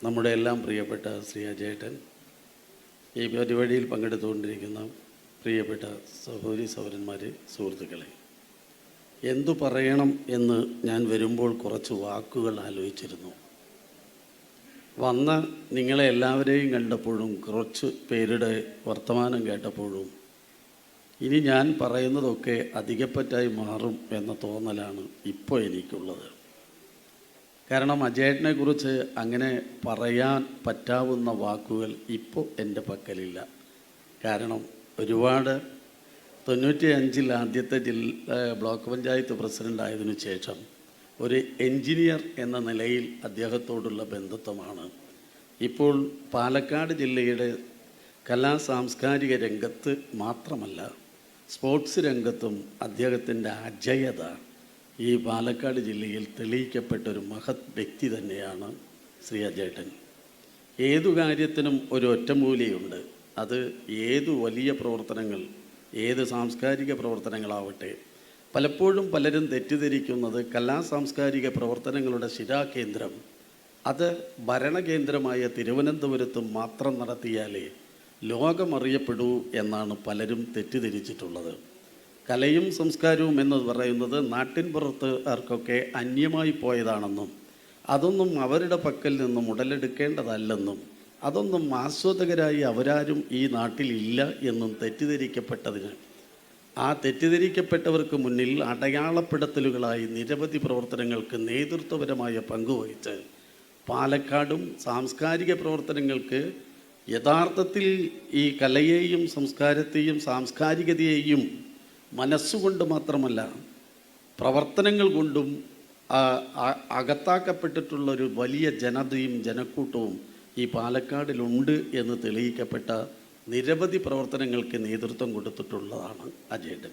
നമ്മുടെ എല്ലാം പ്രിയപ്പെട്ട ശ്രീ അജയേട്ടൻ, ഈ പരിപാടിയിൽ പങ്കെടുത്തുകൊണ്ടിരിക്കുന്ന പ്രിയപ്പെട്ട സഹോദരി സഹോദരന്മാരെ, സുഹൃത്തുക്കളെ, എന്തു പറയണം എന്ന് ഞാൻ വരുമ്പോൾ കുറച്ച് വാക്കുകൾ ആലോചിച്ചിരുന്നു. വന്ന് നിങ്ങളെ എല്ലാവരെയും കണ്ടപ്പോഴും കുറച്ച് പേരുടെ വർത്തമാനം കേട്ടപ്പോഴും ഇനി ഞാൻ പറയുന്നതൊക്കെ അധികപ്പറ്റായി മാറും എന്ന തോന്നലാണ് ഇപ്പോൾ എനിക്കുള്ളത്. കാരണം അജയേട്ടനെക്കുറിച്ച് അങ്ങനെ പറയാൻ പറ്റാവുന്ന വാക്കുകൾ ഇപ്പോൾ എൻ്റെ പക്കലില്ല. കാരണം ഒരുപാട് 95 ആദ്യത്തെ ബ്ലോക്ക് പഞ്ചായത്ത് പ്രസിഡൻ്റ് ആയതിനു ശേഷം ഒരു എൻജിനീയർ എന്ന നിലയിൽ അദ്ദേഹത്തോടുള്ള ബന്ധത്വമാണ് ഇപ്പോൾ പാലക്കാട് ജില്ലയുടെ സാംസ്കാരിക രംഗത്ത് മാത്രമല്ല സ്പോർട്സ് രംഗത്തും അദ്ദേഹത്തിൻ്റെ അജയത ഈ പാലക്കാട് ജില്ലയിൽ തെളിയിക്കപ്പെട്ട ഒരു മഹത് വ്യക്തി തന്നെയാണ് ശ്രീ അജയേട്ടൻ. ഏതു കാര്യത്തിനും ഒരു ഒറ്റമൂലിയുണ്ട്. അത് ഏതു വലിയ പ്രവർത്തനങ്ങൾ, ഏത് സാംസ്കാരിക പ്രവർത്തനങ്ങളാവട്ടെ, പലപ്പോഴും പലരും തെറ്റിദ്ധരിക്കുന്നത് സാംസ്കാരിക പ്രവർത്തനങ്ങളുടെ ശിരാകേന്ദ്രം അത് ഭരണകേന്ദ്രമായ തിരുവനന്തപുരത്ത് മാത്രം നടത്തിയാലേ ലോകമറിയപ്പെടൂ എന്നാണ് പലരും തെറ്റിദ്ധരിച്ചിട്ടുള്ളത്. കലയും സംസ്കാരവും എന്ന് പറയുന്നത് നാട്ടിൻപുറത്തുകാർക്കൊക്കെ അന്യമായി പോയതാണെന്നും അതൊന്നും അവരുടെ പക്കൽ നിന്നും ഉടലെടുക്കേണ്ടതല്ലെന്നും അതൊന്നും ആസ്വാദകരായി അവരാരും ഈ നാട്ടിലില്ല എന്നും തെറ്റിദ്ധരിക്കപ്പെട്ടതിന് ആ തെറ്റിദ്ധരിക്കപ്പെട്ടവർക്ക് മുന്നിൽ അടയാളപ്പെടുത്തലുകളായി നിരവധി പ്രവർത്തനങ്ങൾക്ക് നേതൃത്വപരമായ പങ്കുവഹിച്ച് പാലക്കാടും സാംസ്കാരിക പ്രവർത്തനങ്ങൾക്ക് യഥാർത്ഥത്തിൽ ഈ കലയെയും സംസ്കാരത്തെയും സാംസ്കാരികതയെയും മനസ്സുകൊണ്ട് മാത്രമല്ല പ്രവർത്തനങ്ങൾ കൊണ്ടും അകത്താക്കപ്പെട്ടിട്ടുള്ളൊരു വലിയ ജനതയും ജനക്കൂട്ടവും ഈ പാലക്കാടിലുണ്ട് എന്ന് തെളിയിക്കപ്പെട്ട നിരവധി പ്രവർത്തനങ്ങൾക്ക് നേതൃത്വം കൊടുത്തിട്ടുള്ളതാണ് അജയേട്ടൻ.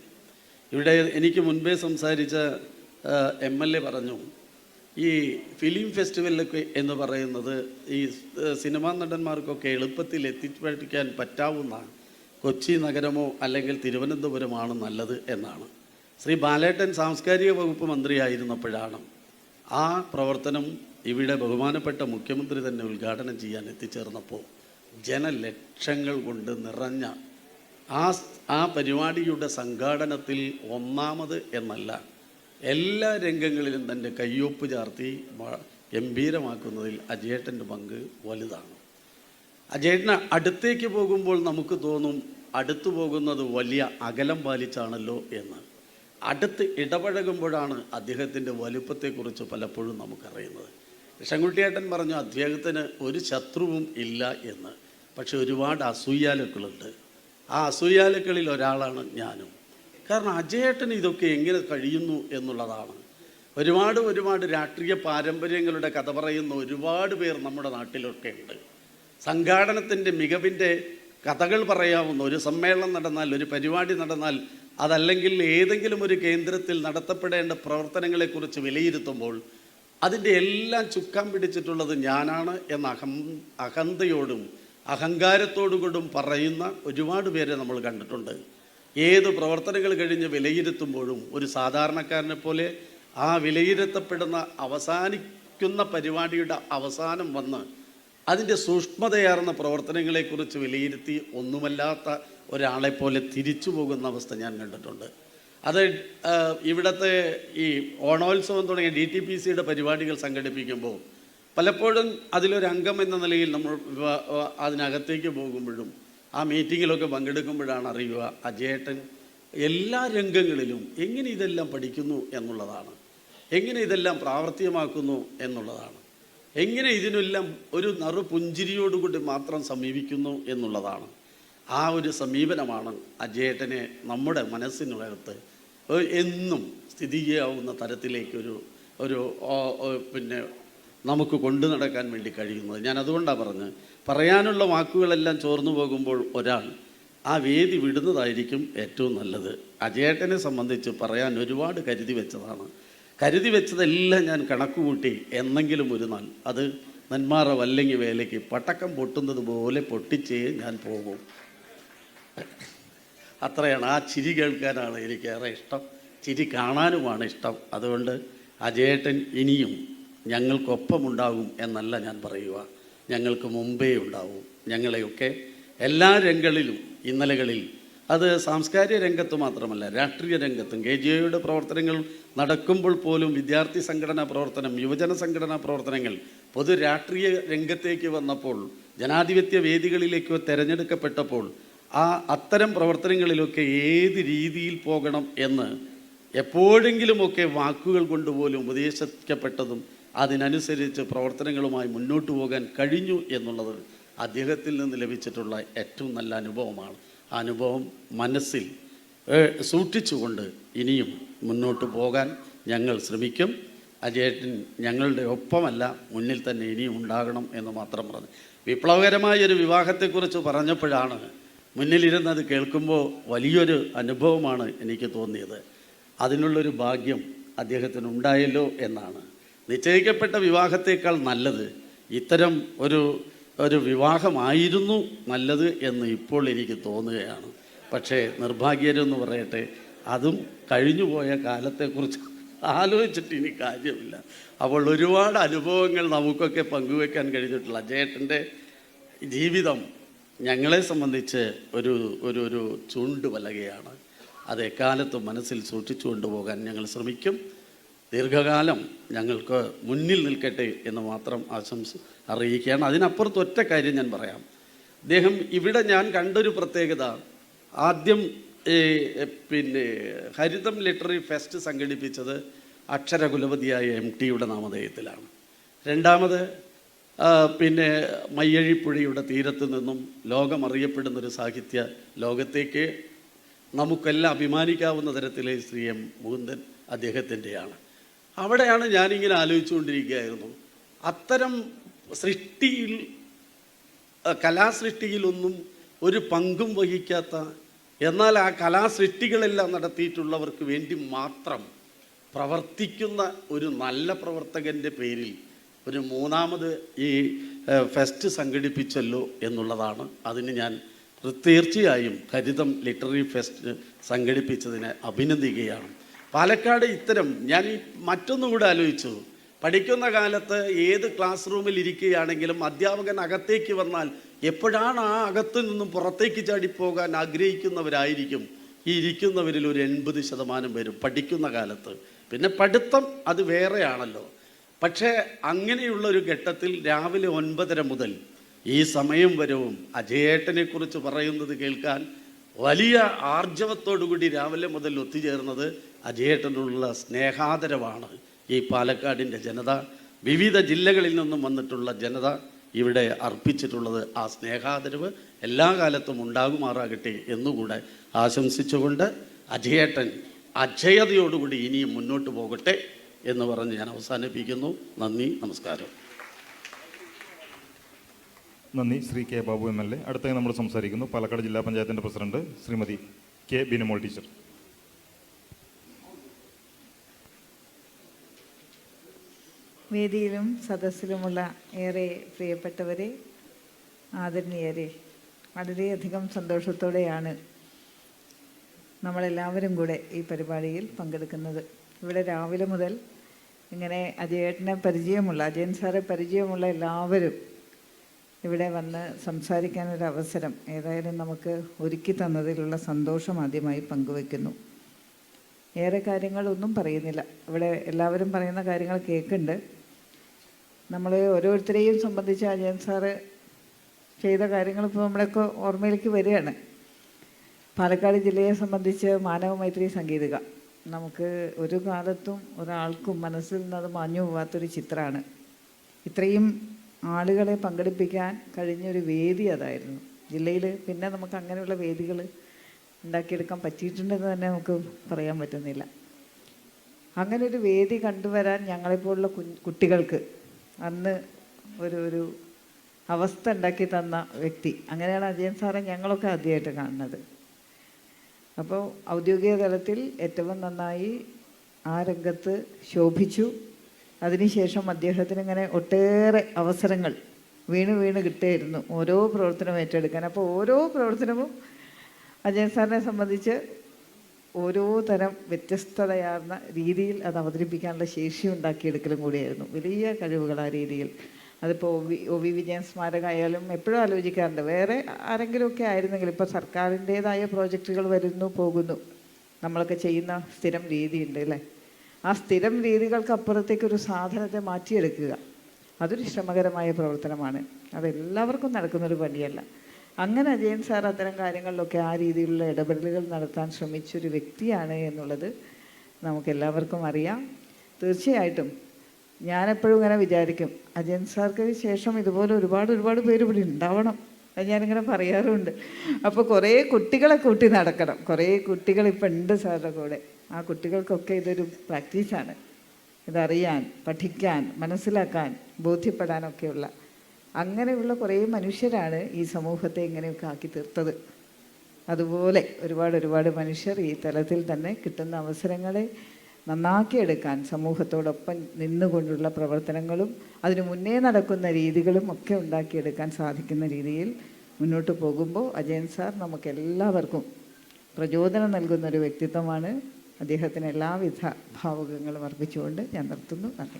ഇവിടെ എനിക്ക് മുൻപേ സംസാരിച്ച MLA പറഞ്ഞു, ഈ ഫിലിം ഫെസ്റ്റിവലൊക്കെ എന്ന് പറയുന്നത് ഈ സിനിമാ നടന്മാർക്കൊക്കെ എളുപ്പത്തിൽ എത്തിപ്പിടിക്കാൻ പറ്റാവുന്ന കൊച്ചി നഗരമോ അല്ലെങ്കിൽ തിരുവനന്തപുരമാണ് നല്ലത് എന്നാണ്. ശ്രീ ബാലേട്ടൻ സാംസ്കാരിക വകുപ്പ് മന്ത്രിയായിരുന്നപ്പോഴാണ് ആ പ്രവർത്തനം ഇവിടെ ബഹുമാനപ്പെട്ട മുഖ്യമന്ത്രി തന്നെ ഉദ്ഘാടനം ചെയ്യാൻ എത്തിച്ചേർന്നപ്പോൾ ജനലക്ഷങ്ങൾ കൊണ്ട് നിറഞ്ഞ ആ പരിപാടിയുടെ സംഘാടനത്തിൽ ഒന്നാമത് എന്നല്ല എല്ലാ രംഗങ്ങളിലും തൻ്റെ കയ്യൊപ്പ് ചാർത്തി ഗംഭീരമാക്കുന്നതിൽ അജയേട്ടൻ്റെ പങ്ക് വലുതാണ്. അജയേട്ടന് അടുത്തേക്ക് പോകുമ്പോൾ നമുക്ക് തോന്നും അടുത്തു പോകുന്നത് വലിയ അകലം പാലിച്ചാണല്ലോ എന്ന്. അടുത്ത് ഇടപഴകുമ്പോഴാണ് അദ്ദേഹത്തിൻ്റെ വലുപ്പത്തെക്കുറിച്ച് പലപ്പോഴും നമുക്കറിയുന്നത്. കൃഷ്ണൻകുട്ടിയേട്ടൻ പറഞ്ഞു അദ്ദേഹത്തിന് ഒരു ശത്രുവും ഇല്ല എന്ന്. പക്ഷെ ഒരുപാട് അസൂയാലുക്കളുണ്ട്. ആ അസൂയാലുക്കളിൽ ഒരാളാണ് ഞാനും. കാരണം അജയേട്ടന് ഇതൊക്കെ എങ്ങനെ കഴിയുന്നു എന്നുള്ളതാണ്. ഒരുപാട് രാഷ്ട്രീയ പാരമ്പര്യങ്ങളുടെ കഥ പറയുന്ന ഒരുപാട് പേർ നമ്മുടെ നാട്ടിലൊക്കെ ഉണ്ട്. സംഘാടനത്തിൻ്റെ മികവിൻ്റെ കഥകൾ പറയാവുന്ന ഒരു സമ്മേളനം നടന്നാൽ, ഒരു പരിപാടി നടന്നാൽ, അതല്ലെങ്കിൽ ഏതെങ്കിലും ഒരു കേന്ദ്രത്തിൽ നടത്തപ്പെടേണ്ട പ്രവർത്തനങ്ങളെക്കുറിച്ച് വിലയിരുത്തുമ്പോൾ അതിൻ്റെ എല്ലാം ചുക്കാൻ പിടിച്ചിട്ടുള്ളത് ഞാനാണ് എന്ന അഹന്തയോടും അഹങ്കാരത്തോടുകൂടും പറയുന്ന ഒരുപാട് പേരെ നമ്മൾ കണ്ടിട്ടുണ്ട്. ഏത് പ്രവർത്തനങ്ങൾ കഴിഞ്ഞ് വിലയിരുത്തുമ്പോഴും ഒരു സാധാരണക്കാരനെ പോലെ ആ വിലയിരുത്തപ്പെടുന്ന അവസാനിക്കുന്ന പരിപാടിയുടെ അവസാനം വന്ന് അതിൻ്റെ സൂക്ഷ്മതയാർന്ന പ്രവർത്തനങ്ങളെക്കുറിച്ച് വിലയിരുത്തി ഒന്നുമല്ലാത്ത ഒരാളെപ്പോലെ തിരിച്ചു പോകുന്ന അവസ്ഥ ഞാൻ കണ്ടിട്ടുണ്ട്. അത് ഇവിടുത്തെ ഈ ഓണോത്സവം തുടങ്ങിയ DTPCയുടെ പരിപാടികൾ സംഘടിപ്പിക്കുമ്പോൾ പലപ്പോഴും അതിലൊരു അംഗം എന്ന നിലയിൽ നമ്മൾ അതിനകത്തേക്ക് പോകുമ്പോഴും ആ മീറ്റിങ്ങിലൊക്കെ പങ്കെടുക്കുമ്പോഴാണ് അറിയുക അജയേട്ടൻ എല്ലാ രംഗങ്ങളിലും എങ്ങനെ ഇതെല്ലാം പഠിക്കുന്നു എന്നുള്ളതാണ്, എങ്ങനെ ഇതെല്ലാം പ്രാവർത്തികമാക്കുന്നു എന്നുള്ളതാണ്, എങ്ങനെ ഇതിനെല്ലാം ഒരു നറുപുഞ്ചിരിയോടുകൂടി മാത്രം സമീപിക്കുന്നു എന്നുള്ളതാണ്. ആ ഒരു സമീപനമാണ് അജയേട്ടനെ നമ്മുടെ മനസ്സിനകത്ത് എന്നും സ്ഥിതി ചെയ്യാവുന്ന തരത്തിലേക്ക് പിന്നെ നമുക്ക് കൊണ്ടു നടക്കാൻ വേണ്ടി കഴിയുന്നത്. ഞാൻ അതുകൊണ്ടാണ് പറയാനുള്ള വാക്കുകളെല്ലാം ചോർന്നു പോകുമ്പോൾ ഒരാൾ ആ വേദി വിടുന്നതായിരിക്കും ഏറ്റവും നല്ലത്. അജയേട്ടനെ സംബന്ധിച്ച് പറയാൻ ഒരുപാട് കരുതി വെച്ചതാണ്. കരുതി വെച്ചതെല്ലാം ഞാൻ കണക്കുകൂട്ടി എന്നെങ്കിലും ഒരു നാൾ അത് നെന്മാറ വല്ലങ്ങി വേലയ്ക്ക് പടക്കം പൊട്ടുന്നത് പോലെ പൊട്ടിച്ചേ ഞാൻ പോകും. അത്രയാണ്. ആ ചിരി കേൾക്കാനാണ് എനിക്കേറെ ഇഷ്ടം, ചിരി കാണാനുമാണ് ഇഷ്ടം. അതുകൊണ്ട് അജയേട്ടൻ ഇനിയും ഞങ്ങൾക്കൊപ്പമുണ്ടാകും എന്നല്ല ഞാൻ പറയുക, ഞങ്ങൾക്ക് മുമ്പേ ഉണ്ടാവും. ഞങ്ങളെയൊക്കെ എല്ലാ രംഗങ്ങളിലും ഇന്നലകളിൽ അത് സാംസ്കാരിക രംഗത്ത് മാത്രമല്ല രാഷ്ട്രീയ രംഗത്തും KGIയുടെ പ്രവർത്തനങ്ങൾ നടക്കുമ്പോൾ പോലും വിദ്യാർത്ഥി സംഘടനാ പ്രവർത്തനം, യുവജന സംഘടനാ പ്രവർത്തനങ്ങൾ പൊതു രാഷ്ട്രീയ രംഗത്തേക്ക് വന്നപ്പോൾ, ജനാധിപത്യ വേദികളിലേക്ക് തിരഞ്ഞെടുക്കപ്പെട്ടപ്പോൾ അത്തരം പ്രവർത്തനങ്ങളിലൊക്കെ ഏത് രീതിയിൽ പോകണം എന്ന് എപ്പോഴെങ്കിലുമൊക്കെ വാക്കുകൾ കൊണ്ടുപോലും ഉപദേശിക്കപ്പെട്ടതും അതിനനുസരിച്ച് പ്രവർത്തനങ്ങളുമായി മുന്നോട്ട് പോകാൻ കഴിഞ്ഞു എന്നുള്ളത് അദ്ദേഹത്തിൽ നിന്ന് ലഭിച്ചിട്ടുള്ള ഏറ്റവും നല്ല അനുഭവമാണ്. ആ അനുഭവം മനസ്സിൽ സൂക്ഷിച്ചുകൊണ്ട് ഇനിയും മുന്നോട്ട് പോകാൻ ഞങ്ങൾ ശ്രമിക്കും. അജയേട്ടൻ ഞങ്ങളുടെ ഒപ്പമല്ല, മുന്നിൽ തന്നെ ഇനിയും ഉണ്ടാകണം എന്ന് മാത്രം പറഞ്ഞു. വിപ്ലവകരമായൊരു വിവാഹത്തെക്കുറിച്ച് പറഞ്ഞപ്പോഴാണ് മുന്നിലിരുന്നത് കേൾക്കുമ്പോൾ വലിയൊരു അനുഭവമാണ് എനിക്ക് തോന്നിയത്. അതിനുള്ളൊരു ഭാഗ്യം അദ്ദേഹത്തിന് ഉണ്ടായല്ലോ എന്നാണ്. നിശ്ചയിക്കപ്പെട്ട വിവാഹത്തേക്കാൾ നല്ലത് ഇത്തരം ഒരു വിവാഹമായിരുന്നു നല്ലത് എന്ന് ഇപ്പോൾ എനിക്ക് തോന്നുകയാണ്. പക്ഷേ നിർഭാഗ്യരെന്ന് പറയട്ടെ, അതും കഴിഞ്ഞുപോയ കാലത്തെക്കുറിച്ച് ആലോചിച്ചിട്ട് ഇനി കാര്യമില്ല. അപ്പോൾ ഒരുപാട് അനുഭവങ്ങൾ നമുക്കൊക്കെ പങ്കുവെക്കാൻ കഴിഞ്ഞിട്ടുള്ള അജയേട്ടൻ്റെ ജീവിതം ഞങ്ങളെ സംബന്ധിച്ച് ഒരു ചൂണ്ടുപലകയാണ്. അത് എക്കാലത്തും മനസ്സിൽ സൂക്ഷിച്ചു കൊണ്ടുപോകാൻ ഞങ്ങൾ ശ്രമിക്കും. ദീർഘകാലം ഞങ്ങൾക്ക് മുന്നിൽ നിൽക്കട്ടെ എന്ന് മാത്രം അറിയിക്കുകയാണ്. അതിനപ്പുറത്ത് ഒറ്റ കാര്യം ഞാൻ പറയാം. അദ്ദേഹം ഇവിടെ ഞാൻ കണ്ടൊരു പ്രത്യേകത, ആദ്യം ഹരിതം ലിറ്റററി ഫെസ്റ്റ് സംഘടിപ്പിച്ചത് അക്ഷരകുലപതിയായ MTയുടെ നാമധേയത്തിലാണ്. രണ്ടാമത് മയ്യഴിപ്പുഴയുടെ തീരത്ത് നിന്നും ലോകമറിയപ്പെടുന്നൊരു സാഹിത്യ ലോകത്തേക്ക് നമുക്കെല്ലാം അഭിമാനിക്കാവുന്ന തരത്തിലെ ശ്രീ M. മുകുന്ദൻ അദ്ദേഹത്തിൻ്റെയാണ്. അവിടെയാണ് ഞാനിങ്ങനെ ആലോചിച്ചുകൊണ്ടിരിക്കുകയായിരുന്നു, അത്തരം സൃഷ്ടിയിൽ, കലാസൃഷ്ടിയിലൊന്നും ഒരു പങ്കും വഹിക്കാത്ത, എന്നാൽ ആ കലാസൃഷ്ടികളെല്ലാം നടത്തിയിട്ടുള്ളവർക്ക് വേണ്ടി മാത്രം പ്രവർത്തിക്കുന്ന ഒരു നല്ല പ്രവർത്തകൻ്റെ പേരിൽ ഒരു മൂന്നാമത് ഈ ഫെസ്റ്റ് സംഘടിപ്പിച്ചല്ലോ എന്നുള്ളതാണ്. അതിന് ഞാൻ തീർച്ചയായും ഹരിതം ലിറ്റററി ഫെസ്റ്റ് സംഘടിപ്പിച്ചതിനെ അഭിനന്ദിക്കുകയാണ്. പാലക്കാട് ഇത്തരം ഞാൻ മറ്റൊന്നും കൂടെ ആലോചിച്ചു. പഠിക്കുന്ന കാലത്ത് ഏത് ക്ലാസ് റൂമിൽ ഇരിക്കുകയാണെങ്കിലും അധ്യാപകൻ അകത്തേക്ക് വന്നാൽ എപ്പോഴാണ് ആ അകത്തു നിന്നും പുറത്തേക്ക് ചാടിപ്പോകാൻ ആഗ്രഹിക്കുന്നവരായിരിക്കും ഈ ഇരിക്കുന്നവരിൽ ഒരു 80% പേരും പഠിക്കുന്ന കാലത്ത്. പിന്നെ പഠിത്തം അത് വേറെയാണല്ലോ. പക്ഷേ അങ്ങനെയുള്ളൊരു ഘട്ടത്തിൽ രാവിലെ 9:30 മുതൽ ഈ സമയം വരവും അജയേട്ടനെക്കുറിച്ച് പറയുന്നത് കേൾക്കാൻ വലിയ ആർജവത്തോടുകൂടി രാവിലെ മുതൽ ഒത്തുചേർന്നത് അജയേട്ടനുള്ള സ്നേഹാദരവാണ്. ഈ പാലക്കാടിൻ്റെ ജനത, വിവിധ ജില്ലകളിൽ നിന്നും വന്നിട്ടുള്ള ജനത ഇവിടെ അർപ്പിച്ചിട്ടുള്ളത്. ആ സ്നേഹാദരവ് എല്ലാ കാലത്തും ഉണ്ടാകുമാറാകട്ടെ എന്നുകൂടെ ആശംസിച്ചുകൊണ്ട് അജയേട്ടൻ അജയതയോടുകൂടി ഇനിയും മുന്നോട്ട് പോകട്ടെ എന്ന് പറഞ്ഞ് ഞാൻ അവസാനിപ്പിക്കുന്നു. നന്ദി, നമസ്കാരം. നന്ദി ശ്രീ K. ബാബു MLA. അടുത്തായി നമ്മൾ സംസാരിക്കുന്നു പാലക്കാട് ജില്ലാ പഞ്ചായത്തിൻ്റെ president Shrimati K. Binumol teacher. വേദിയിലും സദസ്സിലുമുള്ള ഏറെ പ്രിയപ്പെട്ടവരെ, ആദരണീയരെ, വളരെയധികം സന്തോഷത്തോടെയാണ് നമ്മളെല്ലാവരും കൂടെ ഈ പരിപാടിയിൽ പങ്കെടുക്കുന്നത്. ഇവിടെ രാവിലെ മുതൽ ഇങ്ങനെ അജയേട്ടനെ പരിചയമുള്ള, അജയൻ സാറെ പരിചയമുള്ള എല്ലാവരും ഇവിടെ വന്ന് സംസാരിക്കാനൊരു അവസരം ഏതായാലും നമുക്ക് ഒരുക്കി തന്നതിലുള്ള സന്തോഷം ആദ്യമായി പങ്കുവെക്കുന്നു. ഏറെ കാര്യങ്ങളൊന്നും പറയുന്നില്ല, ഇവിടെ എല്ലാവരും പറയുന്ന കാര്യങ്ങൾ കേൾക്കുന്നുണ്ട്. നമ്മൾ ഓരോരുത്തരെയും സംബന്ധിച്ച് അജയൻ സാറ് ചെയ്ത കാര്യങ്ങൾ ഇപ്പോൾ നമ്മളൊക്കെ ഓർമ്മയിലേക്ക് വരികയാണ്. പാലക്കാട് ജില്ലയെ സംബന്ധിച്ച് മാനവ മൈത്രി സംഗീതിക നമുക്ക് ഒരു കാലത്തും ഒരാൾക്കും മനസ്സിൽ നിന്നത് മാഞ്ഞു പോകാത്തൊരു ചിത്രമാണ്. ഇത്രയും ആളുകളെ പങ്കെടുപ്പിക്കാൻ കഴിഞ്ഞൊരു വേദി അതായിരുന്നു ജില്ലയിൽ. പിന്നെ നമുക്ക് അങ്ങനെയുള്ള വേദികൾ ഉണ്ടാക്കിയെടുക്കാൻ പറ്റിയിട്ടുണ്ടെന്ന് തന്നെ നമുക്ക് പറയാൻ പറ്റുന്നില്ല. അങ്ങനെ ഒരു വേദി കണ്ടുവരാൻ ഞങ്ങളെപ്പോലുള്ള കുട്ടികൾക്ക് അന്ന് ഒരു അവസ്ഥ ഉണ്ടാക്കി തന്ന വ്യക്തി. അങ്ങനെയാണ് അജയൻ സാറെ ഞങ്ങളൊക്കെ ആദ്യമായിട്ട് കാണുന്നത്. അപ്പോൾ ഔദ്യോഗിക തലത്തിൽ ഏറ്റവും നന്നായി ആ രംഗത്ത് ശോഭിച്ചു. അതിനുശേഷം അദ്ദേഹത്തിന് ഇങ്ങനെ ഒട്ടേറെ അവസരങ്ങൾ വീണ് കിട്ടുമായിരുന്നു ഓരോ പ്രവർത്തനവും ഏറ്റെടുക്കാൻ. അപ്പോൾ ഓരോ പ്രവർത്തനവും അജയൻ സാറിനെ സംബന്ധിച്ച് ഓരോ തരം വ്യത്യസ്തതയാർന്ന രീതിയിൽ അത് അവതരിപ്പിക്കാനുള്ള ശേഷി ഉണ്ടാക്കിയെടുക്കലും കൂടിയായിരുന്നു. വലിയ കഴിവുകൾ ആ രീതിയിൽ. അതിപ്പോൾ OV വിജയൻ സ്മാരകമായാലും എപ്പോഴും ആലോചിക്കാറുണ്ട്, വേറെ ആരെങ്കിലുമൊക്കെ ആയിരുന്നെങ്കിൽ. ഇപ്പോൾ സർക്കാരിൻ്റേതായ പ്രോജക്റ്റുകൾ വരുന്നു പോകുന്നു, നമ്മളൊക്കെ ചെയ്യുന്ന സ്ഥിരം രീതിയുണ്ട് അല്ലേ. ആ സ്ഥിരം രീതികൾക്ക് അപ്പുറത്തേക്കൊരു സാധനത്തെ മാറ്റിയെടുക്കുക, അതൊരു ശ്രമകരമായ പ്രവർത്തനമാണ്. അതെല്ലാവർക്കും നടക്കുന്നൊരു പണിയല്ല. അങ്ങനെ അജയൻ സാർ അത്തരം കാര്യങ്ങളിലൊക്കെ ആ രീതിയിലുള്ള ഇടപെടലുകൾ നടത്താൻ ശ്രമിച്ചൊരു വ്യക്തിയാണ് എന്നുള്ളത് നമുക്കെല്ലാവർക്കും അറിയാം. തീർച്ചയായിട്ടും ഞാനെപ്പോഴും ഇങ്ങനെ വിചാരിക്കും, അജയൻ സാർക്ക് ശേഷം ഇതുപോലെ ഒരുപാട് പേര് ഇവിടെ ഉണ്ടാവണം. അത് ഞാനിങ്ങനെ പറയാറുണ്ട്. അപ്പോൾ കുറേ കുട്ടികളെ കൂട്ടി നടക്കണം. കുറേ കുട്ടികൾ ഇപ്പം ഉണ്ട് സാറിൻ്റെ കൂടെ. ആ കുട്ടികൾക്കൊക്കെ ഇതൊരു പ്രാക്ടീസാണ്. ഇതറിയാൻ, പഠിക്കാൻ, മനസ്സിലാക്കാൻ, ബോധ്യപ്പെടാനൊക്കെയുള്ള അങ്ങനെയുള്ള കുറേ മനുഷ്യരാണ് ഈ സമൂഹത്തെ ഇങ്ങനെയൊക്കെ ആക്കി തീർത്തത്. അതുപോലെ ഒരുപാട് മനുഷ്യർ ഈ തലത്തിൽ തന്നെ കിട്ടുന്ന അവസരങ്ങളെ നന്നാക്കിയെടുക്കാൻ സമൂഹത്തോടൊപ്പം നിന്നുകൊണ്ടുള്ള പ്രവർത്തനങ്ങളും അതിനു മുന്നേ നടക്കുന്ന രീതികളും ഒക്കെ ഉണ്ടാക്കിയെടുക്കാൻ സാധിക്കുന്ന രീതിയിൽ മുന്നോട്ട് പോകുമ്പോൾ അജയൻ സാർ നമുക്കെല്ലാവർക്കും പ്രചോദനം നൽകുന്നൊരു വ്യക്തിത്വമാണ്. അദ്ദേഹത്തിന് എല്ലാവിധ ഭാവുകങ്ങളും അർപ്പിച്ചുകൊണ്ട് ഞാൻ നിർത്തുന്നു. നന്ദി.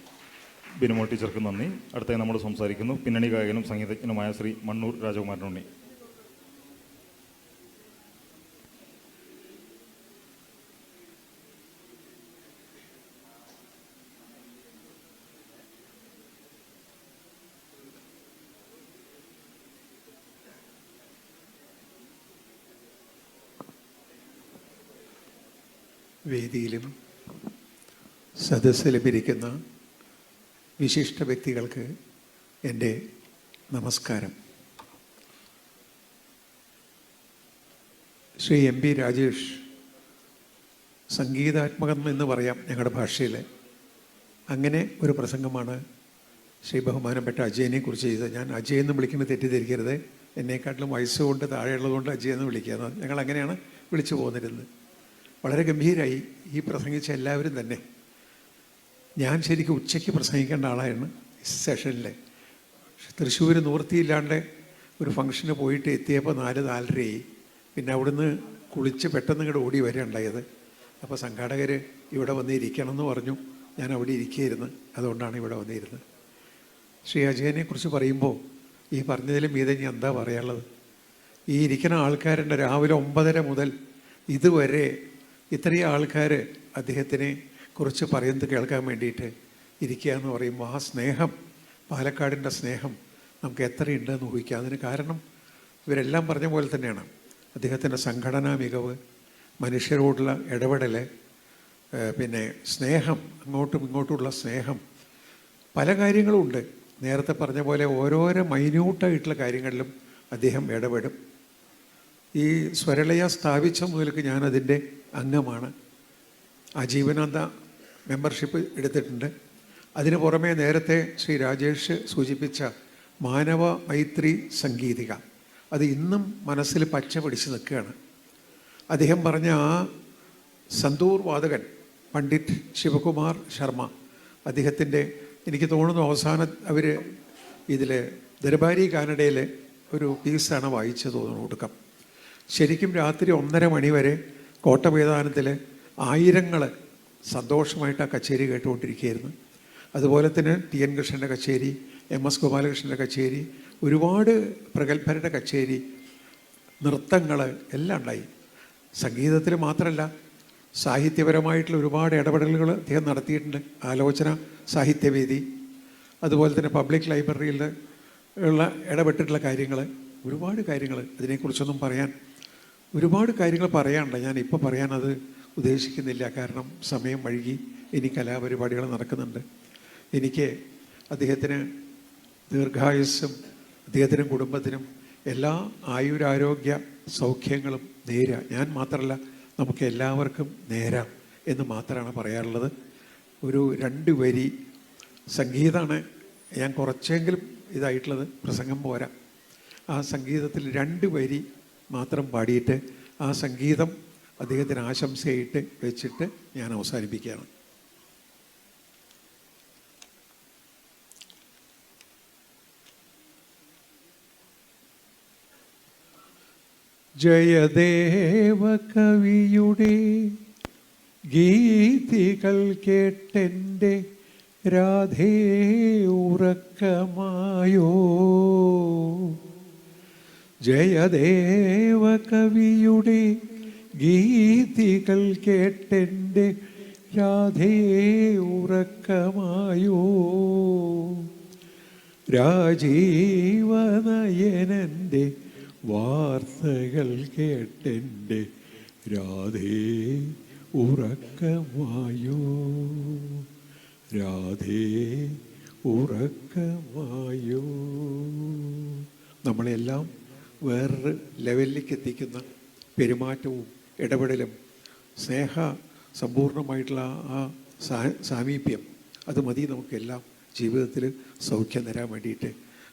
ബിനുമോൾ ടീച്ചർക്ക് നന്ദി. അടുത്തായി നമ്മൾ സംസാരിക്കുന്നു പിന്നണി ഗായകനും സംഗീതജ്ഞനുമായ ശ്രീ മണ്ണൂർ രാജകുമാരനുണ്ണി. വേദിയിലും സദസ്സിലും ഇരിക്കുന്ന വിശിഷ്ട വ്യക്തികൾക്ക് എൻ്റെ നമസ്കാരം. ശ്രീ എം പി രാജേഷ് സംഗീതാത്മകം എന്ന് പറയാം ഞങ്ങളുടെ ഭാഷയിൽ. അങ്ങനെ ഒരു പ്രസംഗമാണ് ശ്രീ ബഹുമാനപ്പെട്ട അജയനെ കുറിച്ച് ചെയ്തത്. ഞാൻ അജയ് എന്ന് വിളിക്കുന്നത് തെറ്റിദ്ധരിക്കരുത്. എന്നെക്കാട്ടിലും വയസ്സുകൊണ്ട് താഴെയുള്ളതുകൊണ്ട് അജയ് എന്ന് വിളിക്കുക. ഞങ്ങൾ അങ്ങനെയാണ് വിളിച്ചു പോന്നിരുന്നത്. വളരെ ഗംഭീരമായി ഈ പ്രസംഗിച്ച എല്ലാവരും തന്നെ. ഞാൻ ശരിക്കും ഉച്ചയ്ക്ക് പ്രസംഗിക്കേണ്ട ആളായിരുന്നു ഈ സെഷനിൽ. തൃശ്ശൂർ നിവൃത്തിയില്ലാണ്ട് ഒരു ഫംഗ്ഷന് പോയിട്ട് എത്തിയപ്പോൾ 4-4:30. പിന്നെ അവിടുന്ന് കുളിച്ച് പെട്ടെന്ന് ഇങ്ങോട്ട് ഓടി വരികയുണ്ടായത്. അപ്പോൾ സംഘാടകർ ഇവിടെ വന്ന് ഇരിക്കണം എന്ന് പറഞ്ഞു. ഞാൻ അവിടെ ഇരിക്കുകയായിരുന്നു. അതുകൊണ്ടാണ് ഇവിടെ വന്നിരുന്നത്. ശ്രീ അജയനെ കുറിച്ച് പറയുമ്പോൾ ഈ പറഞ്ഞതിലും മീതെ ഞാൻ എന്താ പറയാനുള്ളത്? ഈ ഇരിക്കുന്ന ആൾക്കാരുണ്ട്. രാവിലെ 9:30 മുതൽ ഇതുവരെ ഇത്രയും ആൾക്കാർ അദ്ദേഹത്തിനെ കുറിച്ച് പറയുന്നത് കേൾക്കാൻ വേണ്ടിയിട്ട് ഇരിക്കുക എന്ന് പറയുമ്പോൾ ആ സ്നേഹം, പാലക്കാടിൻ്റെ സ്നേഹം നമുക്ക് എത്രയുണ്ടെന്ന് ഊഹിക്കുക. അതിന് കാരണം ഇവരെല്ലാം പറഞ്ഞ പോലെ തന്നെയാണ്. അദ്ദേഹത്തിൻ്റെ സംഘടനാ മികവ്, മനുഷ്യരോടുള്ള ഇടപെടൽ, പിന്നെ സ്നേഹം, അങ്ങോട്ടും ഇങ്ങോട്ടുമുള്ള സ്നേഹം, പല കാര്യങ്ങളും ഉണ്ട്. നേരത്തെ പറഞ്ഞ പോലെ ഓരോരോ മൈന്യൂട്ടായിട്ടുള്ള കാര്യങ്ങളിലും അദ്ദേഹം ഇടപെടും. ഈ സ്വരലയ സ്ഥാപിച്ച മുതൽക്ക് ഞാനതിൻ്റെ അംഗമാണ്. ആജീവനാന്ത മെമ്പർഷിപ്പ് എടുത്തിട്ടുണ്ട്. അതിന് പുറമെ നേരത്തെ ശ്രീ രാജേഷ് സൂചിപ്പിച്ച മാനവ മൈത്രി സംഗീതിക, അത് ഇന്നും മനസ്സിൽ പച്ച പിടിച്ച് നിൽക്കുകയാണ്. അദ്ദേഹം പറഞ്ഞ ആ സന്തൂർ വാദകൻ പണ്ഡിറ്റ് ശിവകുമാർ ശർമ്മ, അദ്ദേഹത്തിൻ്റെ എനിക്ക് തോന്നുന്നു അവസാനം അവർ ഇതിൽ ദർബാരി കാനഡയിൽ ഒരു പീസാണ് വായിച്ചു തോന്നുന്നു ഒടുക്കം. ശരിക്കും രാത്രി 1:30 മണി വരെ കോട്ടമൈതാനത്തിൽ ആയിരങ്ങൾ സന്തോഷമായിട്ട് ആ കച്ചേരി കേട്ടുകൊണ്ടിരിക്കുകയായിരുന്നു. അതുപോലെ തന്നെ TN കൃഷ്ണൻ്റെ കച്ചേരി, MS ഗോപാലകൃഷ്ണൻ്റെ കച്ചേരി, ഒരുപാട് പ്രഗത്ഭരുടെ കച്ചേരി, നൃത്തങ്ങൾ എല്ലാം ഉണ്ടായി. സംഗീതത്തിൽ മാത്രമല്ല, സാഹിത്യപരമായിട്ടുള്ള ഒരുപാട് ഇടപെടലുകൾ അദ്ദേഹം നടത്തിയിട്ടുണ്ട്. ആലോചന സാഹിത്യവേദി, അതുപോലെ തന്നെ പബ്ലിക് ലൈബ്രറിയിൽ ഉള്ള ഇടപെട്ടിട്ടുള്ള കാര്യങ്ങൾ, ഒരുപാട് കാര്യങ്ങൾ. അതിനെക്കുറിച്ചൊന്നും പറയാൻ ഒരുപാട് കാര്യങ്ങൾ പറയാനുണ്ട്. ഞാൻ ഇപ്പോൾ പറയാനത് ഉദ്ദേശിക്കുന്നില്ല. കാരണം സമയം വൈകി. ഇനി കലാപരിപാടികൾ നടക്കുന്നുണ്ട്. എനിക്ക് അദ്ദേഹത്തിന് ദീർഘായുസ്സും അദ്ദേഹത്തിനും കുടുംബത്തിനും എല്ലാ ആയുരാരോഗ്യ സൗഖ്യങ്ങളും നേരാം. ഞാൻ മാത്രമല്ല, നമുക്ക് എല്ലാവർക്കും നേരാം എന്ന് മാത്രമാണ് പറയാറുള്ളത്. ഒരു 2 വരി സംഗീതമാണ് ഞാൻ കുറച്ചെങ്കിലും ഇതായിട്ടുള്ളത്, പ്രസംഗം പോരാ. ആ സംഗീതത്തിൽ 2 വരി മാത്രം പാടിയിട്ട് ആ സംഗീതം അദ്ദേഹത്തിന് ആശംസയായിട്ട് വെച്ചിട്ട് ഞാൻ അവസാനിപ്പിക്കുകയാണ്. ജയദേവ കവിയുടെ ഗീതികൾ കേട്ടെൻ്റെ രാധേ ഉറക്കമായോ. ജയദേവ കവിയുടെ ഗീതികൾ കേട്ടെൻ്റെ രാധേ ഉറക്കമായോ. രാജീവനയനൻ്റെ വാർത്തകൾ കേട്ടെൻ്റെ രാധേ ഉറക്കമായോ, രാധേ ഉറക്കമായോ. നമ്മളെല്ലാം വേറൊരു ലെവലിലേക്ക് എത്തിക്കുന്ന പെരുമാറ്റവും ഇടപെടലും സ്നേഹ സമ്പൂർണമായിട്ടുള്ള ആ സാമീപ്യം, അത് മതി നമുക്കെല്ലാം ജീവിതത്തിൽ സൗഖ്യം തരാൻ വേണ്ടിയിട്ട്.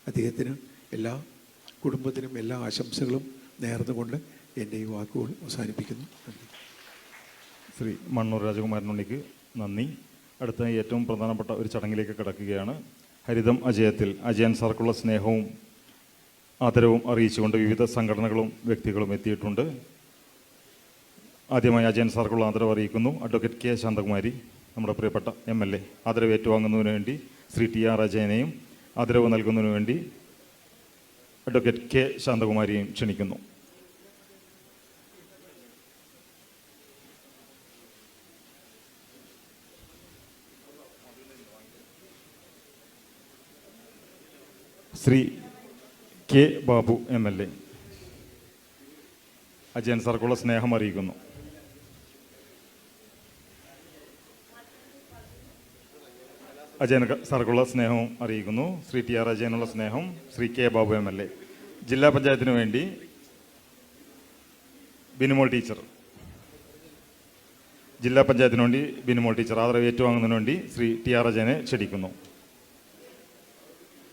അദ്ദേഹത്തിന് എല്ലാ കുടുംബത്തിനും എല്ലാ ആശംസകളും നേർന്നുകൊണ്ട് എൻ്റെ ഈ വാക്കുകൾ അവസാനിപ്പിക്കുന്നു. നന്ദി. ശ്രീ മണ്ണൂർ രാജകുമാരൻ ഉണ്ണിക്ക് നന്ദി. അടുത്ത ഏറ്റവും പ്രധാനപ്പെട്ട ഒരു ചടങ്ങിലേക്ക് കിടക്കുകയാണ്. ഹരിതം അജയത്തിൽ അജയൻ സാർക്കുള്ള സ്നേഹവും ആദരവും അറിയിച്ചുകൊണ്ട് വിവിധ സംഘടനകളും വ്യക്തികളും എത്തിയിട്ടുണ്ട്. ആദ്യമായി അജയൻ സാർക്കുള്ള ആദരവ് അറിയിക്കുന്നു അഡ്വക്കേറ്റ് കെ ശാന്തകുമാരി, നമ്മുടെ പ്രിയപ്പെട്ട MLA. ആദരവ് ഏറ്റുവാങ്ങുന്നതിന് വേണ്ടി ശ്രീ TR അജയനെയും ആദരവ് നൽകുന്നതിന് വേണ്ടി അഡ്വക്കേറ്റ് കെ ശാന്തകുമാരിയെയും ക്ഷണിക്കുന്നു. ശ്രീ കെ ബാബു MLA അജയൻ സാർക്കുള്ള സ്നേഹം അറിയിക്കുന്നു. അജയൻ സാർക്കുള്ള സ്നേഹവും അറിയിക്കുന്നു. ശ്രീ TR അജയനുള്ള സ്നേഹം ശ്രീ കെ ബാബു MLA. ജില്ലാ പഞ്ചായത്തിന് വേണ്ടി ബിനുമോൾ ടീച്ചർ, ജില്ലാ പഞ്ചായത്തിന് വേണ്ടി ബിനുമോൾ ടീച്ചർ ആദരവ് ഏറ്റുവാങ്ങുന്നതിന് വേണ്ടി ശ്രീ TR അജയനെ ക്ഷണിക്കുന്നു.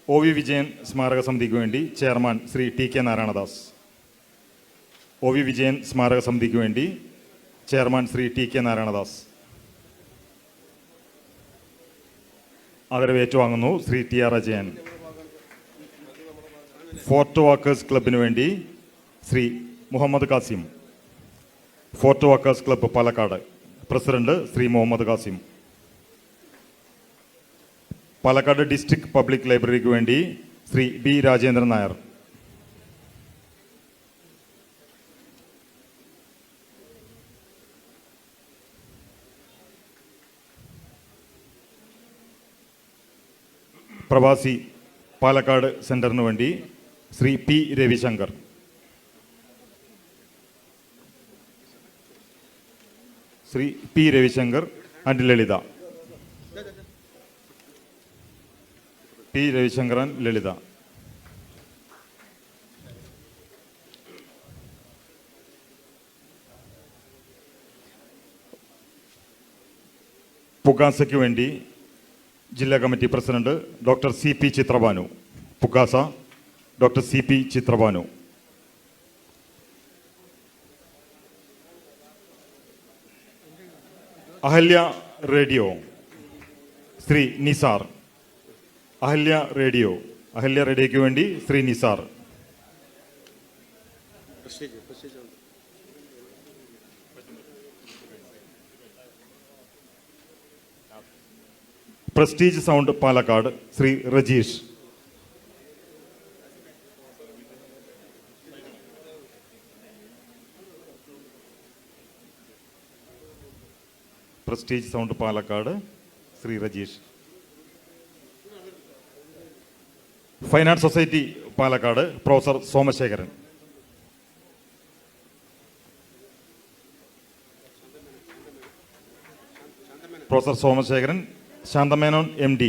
OV വിജയൻ സ്മാരക സമിതിക്ക് വേണ്ടി chairman Shri TK Narayanadas. OV Vijayan സ്മാരക സമിതിക്ക് വേണ്ടി ചെയർമാൻ ശ്രീ TK നാരായണദാസ്. ആദരവ് ഏറ്റുവാങ്ങുന്നു Shri TR Ajayan. Fort walkers ക്ലബിന് വേണ്ടി Shri Muhammad Kasim, fort walkers club Palakkad president Shri Muhammad Kasim. Palakkad district public ലൈബ്രറിക്ക് വേണ്ടി ശ്രീ B രാജേന്ദ്രൻ നായർ. പ്രവാസി പാലക്കാട് സെന്ററിന് വേണ്ടി Shri P Ravishankar. Shri P Ravishankar and Lalitha. P Ravishankaran Lalitha. പുകാസയ്ക്ക് വേണ്ടി ജില്ലാ committee president doctor CP Chitrabhanu. Pukasa doctor CP Chitrabhanu. Ahalya radio Shri Nisar. Ahalya റേഡിയോയ്ക്ക് വേണ്ടി Shri Nisar. Prestige sound Palakkad Shri Rajeesh. Prestige sound Palakkad Shri Rajeesh. Fine arts society Palakkad professor Somasekharan. Professor Somasekharan. ശാന്തമേനോൻ MD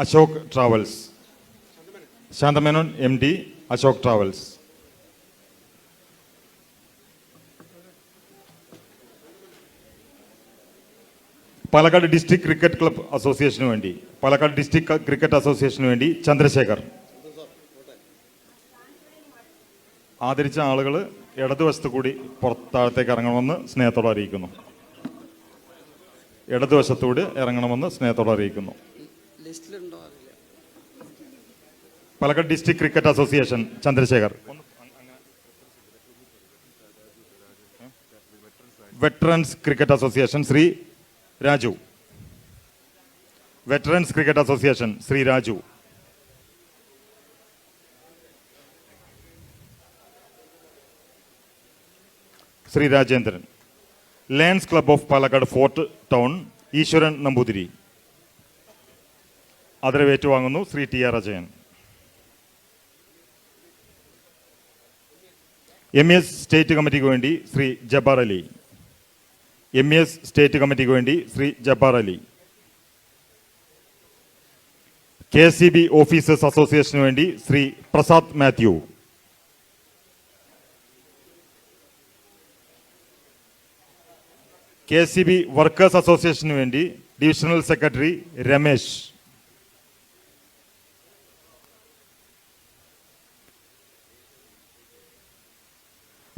Ashok travels. ശാന്തമേനോൻ MD Ashok travels. Palakkad district cricket club അസോസിയേഷന് വേണ്ടി പാലക്കാട് ഡിസ്ട്രിക്ട് ക്രിക്കറ്റ് അസോസിയേഷന് വേണ്ടി ചന്ദ്രശേഖർ. ആദരിച്ച ആളുകൾ ഇടതുവശത്ത് കൂടി പുറത്താഴത്തേക്ക് ഇറങ്ങണമെന്ന് സ്നേഹത്തോടെ അറിയിക്കുന്നു. ഇടതുവശത്തൂടെ ഇറങ്ങണമെന്ന് സ്നേഹത്തോടെ അറിയിക്കുന്നു. Palakkad district cricket association Chandrasekhar. Veterans cricket association Shri Raju. Veterans cricket association Shri Raju. Shri Rajendran. Lions club of Palakkad fort town Eswaran Namboothiri. ആദരവേറ്റുവാങ്ങുന്നു Shri TR Ajayan. MES state കമ്മിറ്റിക്ക് വേണ്ടി ശ്രീ ജബ്ബാർ അലി. MES സ്റ്റേറ്റ് കമ്മിറ്റിക്ക് വേണ്ടി ശ്രീ ജബ്ബാർ അലി. KSCB ഓഫീസേഴ്സ് അസോസിയേഷന് വേണ്ടി ശ്രീ പ്രസാദ് മാത്യു. KSCB വർക്കേഴ്സ് അസോസിയേഷന് വേണ്ടി ഡിവിഷണൽ സെക്രട്ടറി രമേശ്.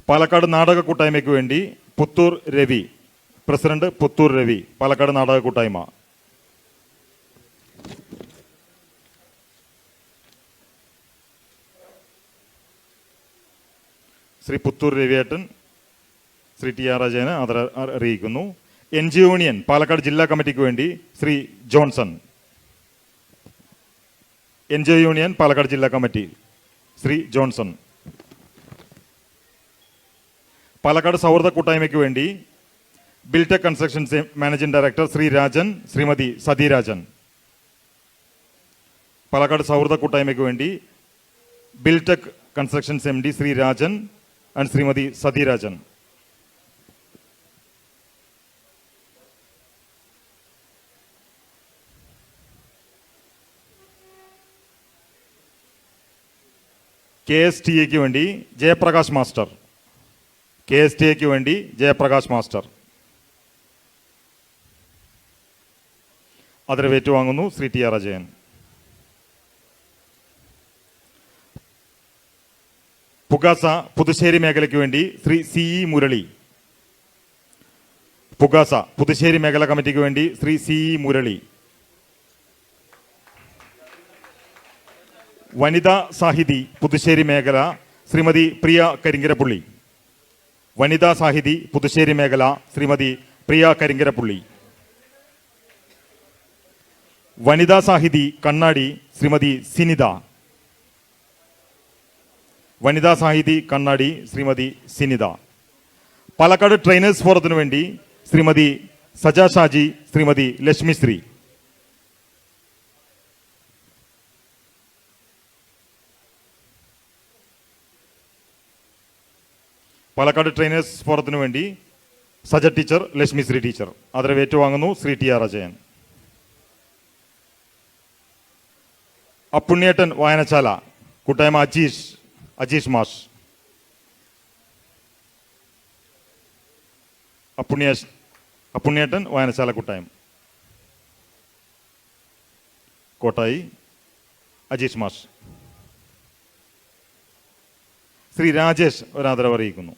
പാലക്കാട് നാടക കൂട്ടായ്മയ്ക്ക് വേണ്ടി പുത്തൂർ രവി. പ്രസിഡന്റ് പുത്തൂർ രവി, പാലക്കാട് നാടക കൂട്ടായ്മ. ശ്രീ പുത്തൂർ രവിയേട്ടൻ ശ്രീ TR അജയന് അറിയിക്കുന്നു. NG യൂണിയൻ പാലക്കാട് ജില്ലാ കമ്മിറ്റിക്ക് വേണ്ടി Shri Johnson. NG union Palakkad ജില്ലാ കമ്മിറ്റി ശ്രീ ജോൺസൺ. പാലക്കാട് സൗഹൃദ കൂട്ടായ്മയ്ക്ക് വേണ്ടി Biltech constructions managing director Shri Rajan, Shrimati Sathirajan. Palakkad സൗഹൃദ കൂട്ടായ്മയ്ക്ക് വേണ്ടി Biltech constructions MD Shri Rajan and Shrimati Sathirajan. KSTA വേണ്ടി ജയപ്രകാശ് മാസ്റ്റർ. KSTA വേണ്ടി ജയപ്രകാശ് മാസ്റ്റർ. ആദരവ് ഏറ്റുവാങ്ങുന്നു ശ്രീ TR അജയൻ. പുഗാസ പുതുശ്ശേരി മേഖലയ്ക്ക് വേണ്ടി ശ്രീ CE മുരളി. പുഗാസ പുതുശ്ശേരി മേഖല കമ്മിറ്റിക്ക് വേണ്ടി ശ്രീ CE മുരളി. വനിതാ സാഹിതി പുതുശ്ശേരി മേഖല ശ്രീമതി പ്രിയ കരിങ്കരപ്പുള്ളി. വനിതാ സാഹിതി പുതുശ്ശേരി മേഖല ശ്രീമതി പ്രിയ കരിങ്കരപ്പുള്ളി. വനിതാ സാഹിതി കണ്ണാടി ശ്രീമതി സിനിത. വനിതാ സാഹിതി കണ്ണാടി ശ്രീമതി സിനിത. പാലക്കാട് ട്രെയിനേഴ്സ് ഫോറത്തിനു വേണ്ടി ശ്രീമതി സജ ഷാജി, ശ്രീമതി ലക്ഷ്മിശ്രീ. പാലക്കാട് ട്രെയിനേഴ്സ് ഫോറത്തിനു വേണ്ടി സജ ടീച്ചർ, ലക്ഷ്മിശ്രീ ടീച്ചർ. ആദരവ് ഏറ്റുവാങ്ങുന്നു ശ്രീ TR അജയൻ. അപ്പുണ്യേട്ടൻ വായനശാല കൂട്ടായ്മ അജീഷ് മാഷ്. അപ്പുണ്യേട്ടൻ വായനശാല കൂട്ടായ്മ കോട്ടായി അജീഷ് മാഷ്. ശ്രീ രാജേഷ് ഒരാദരവ് അറിയിക്കുന്നു.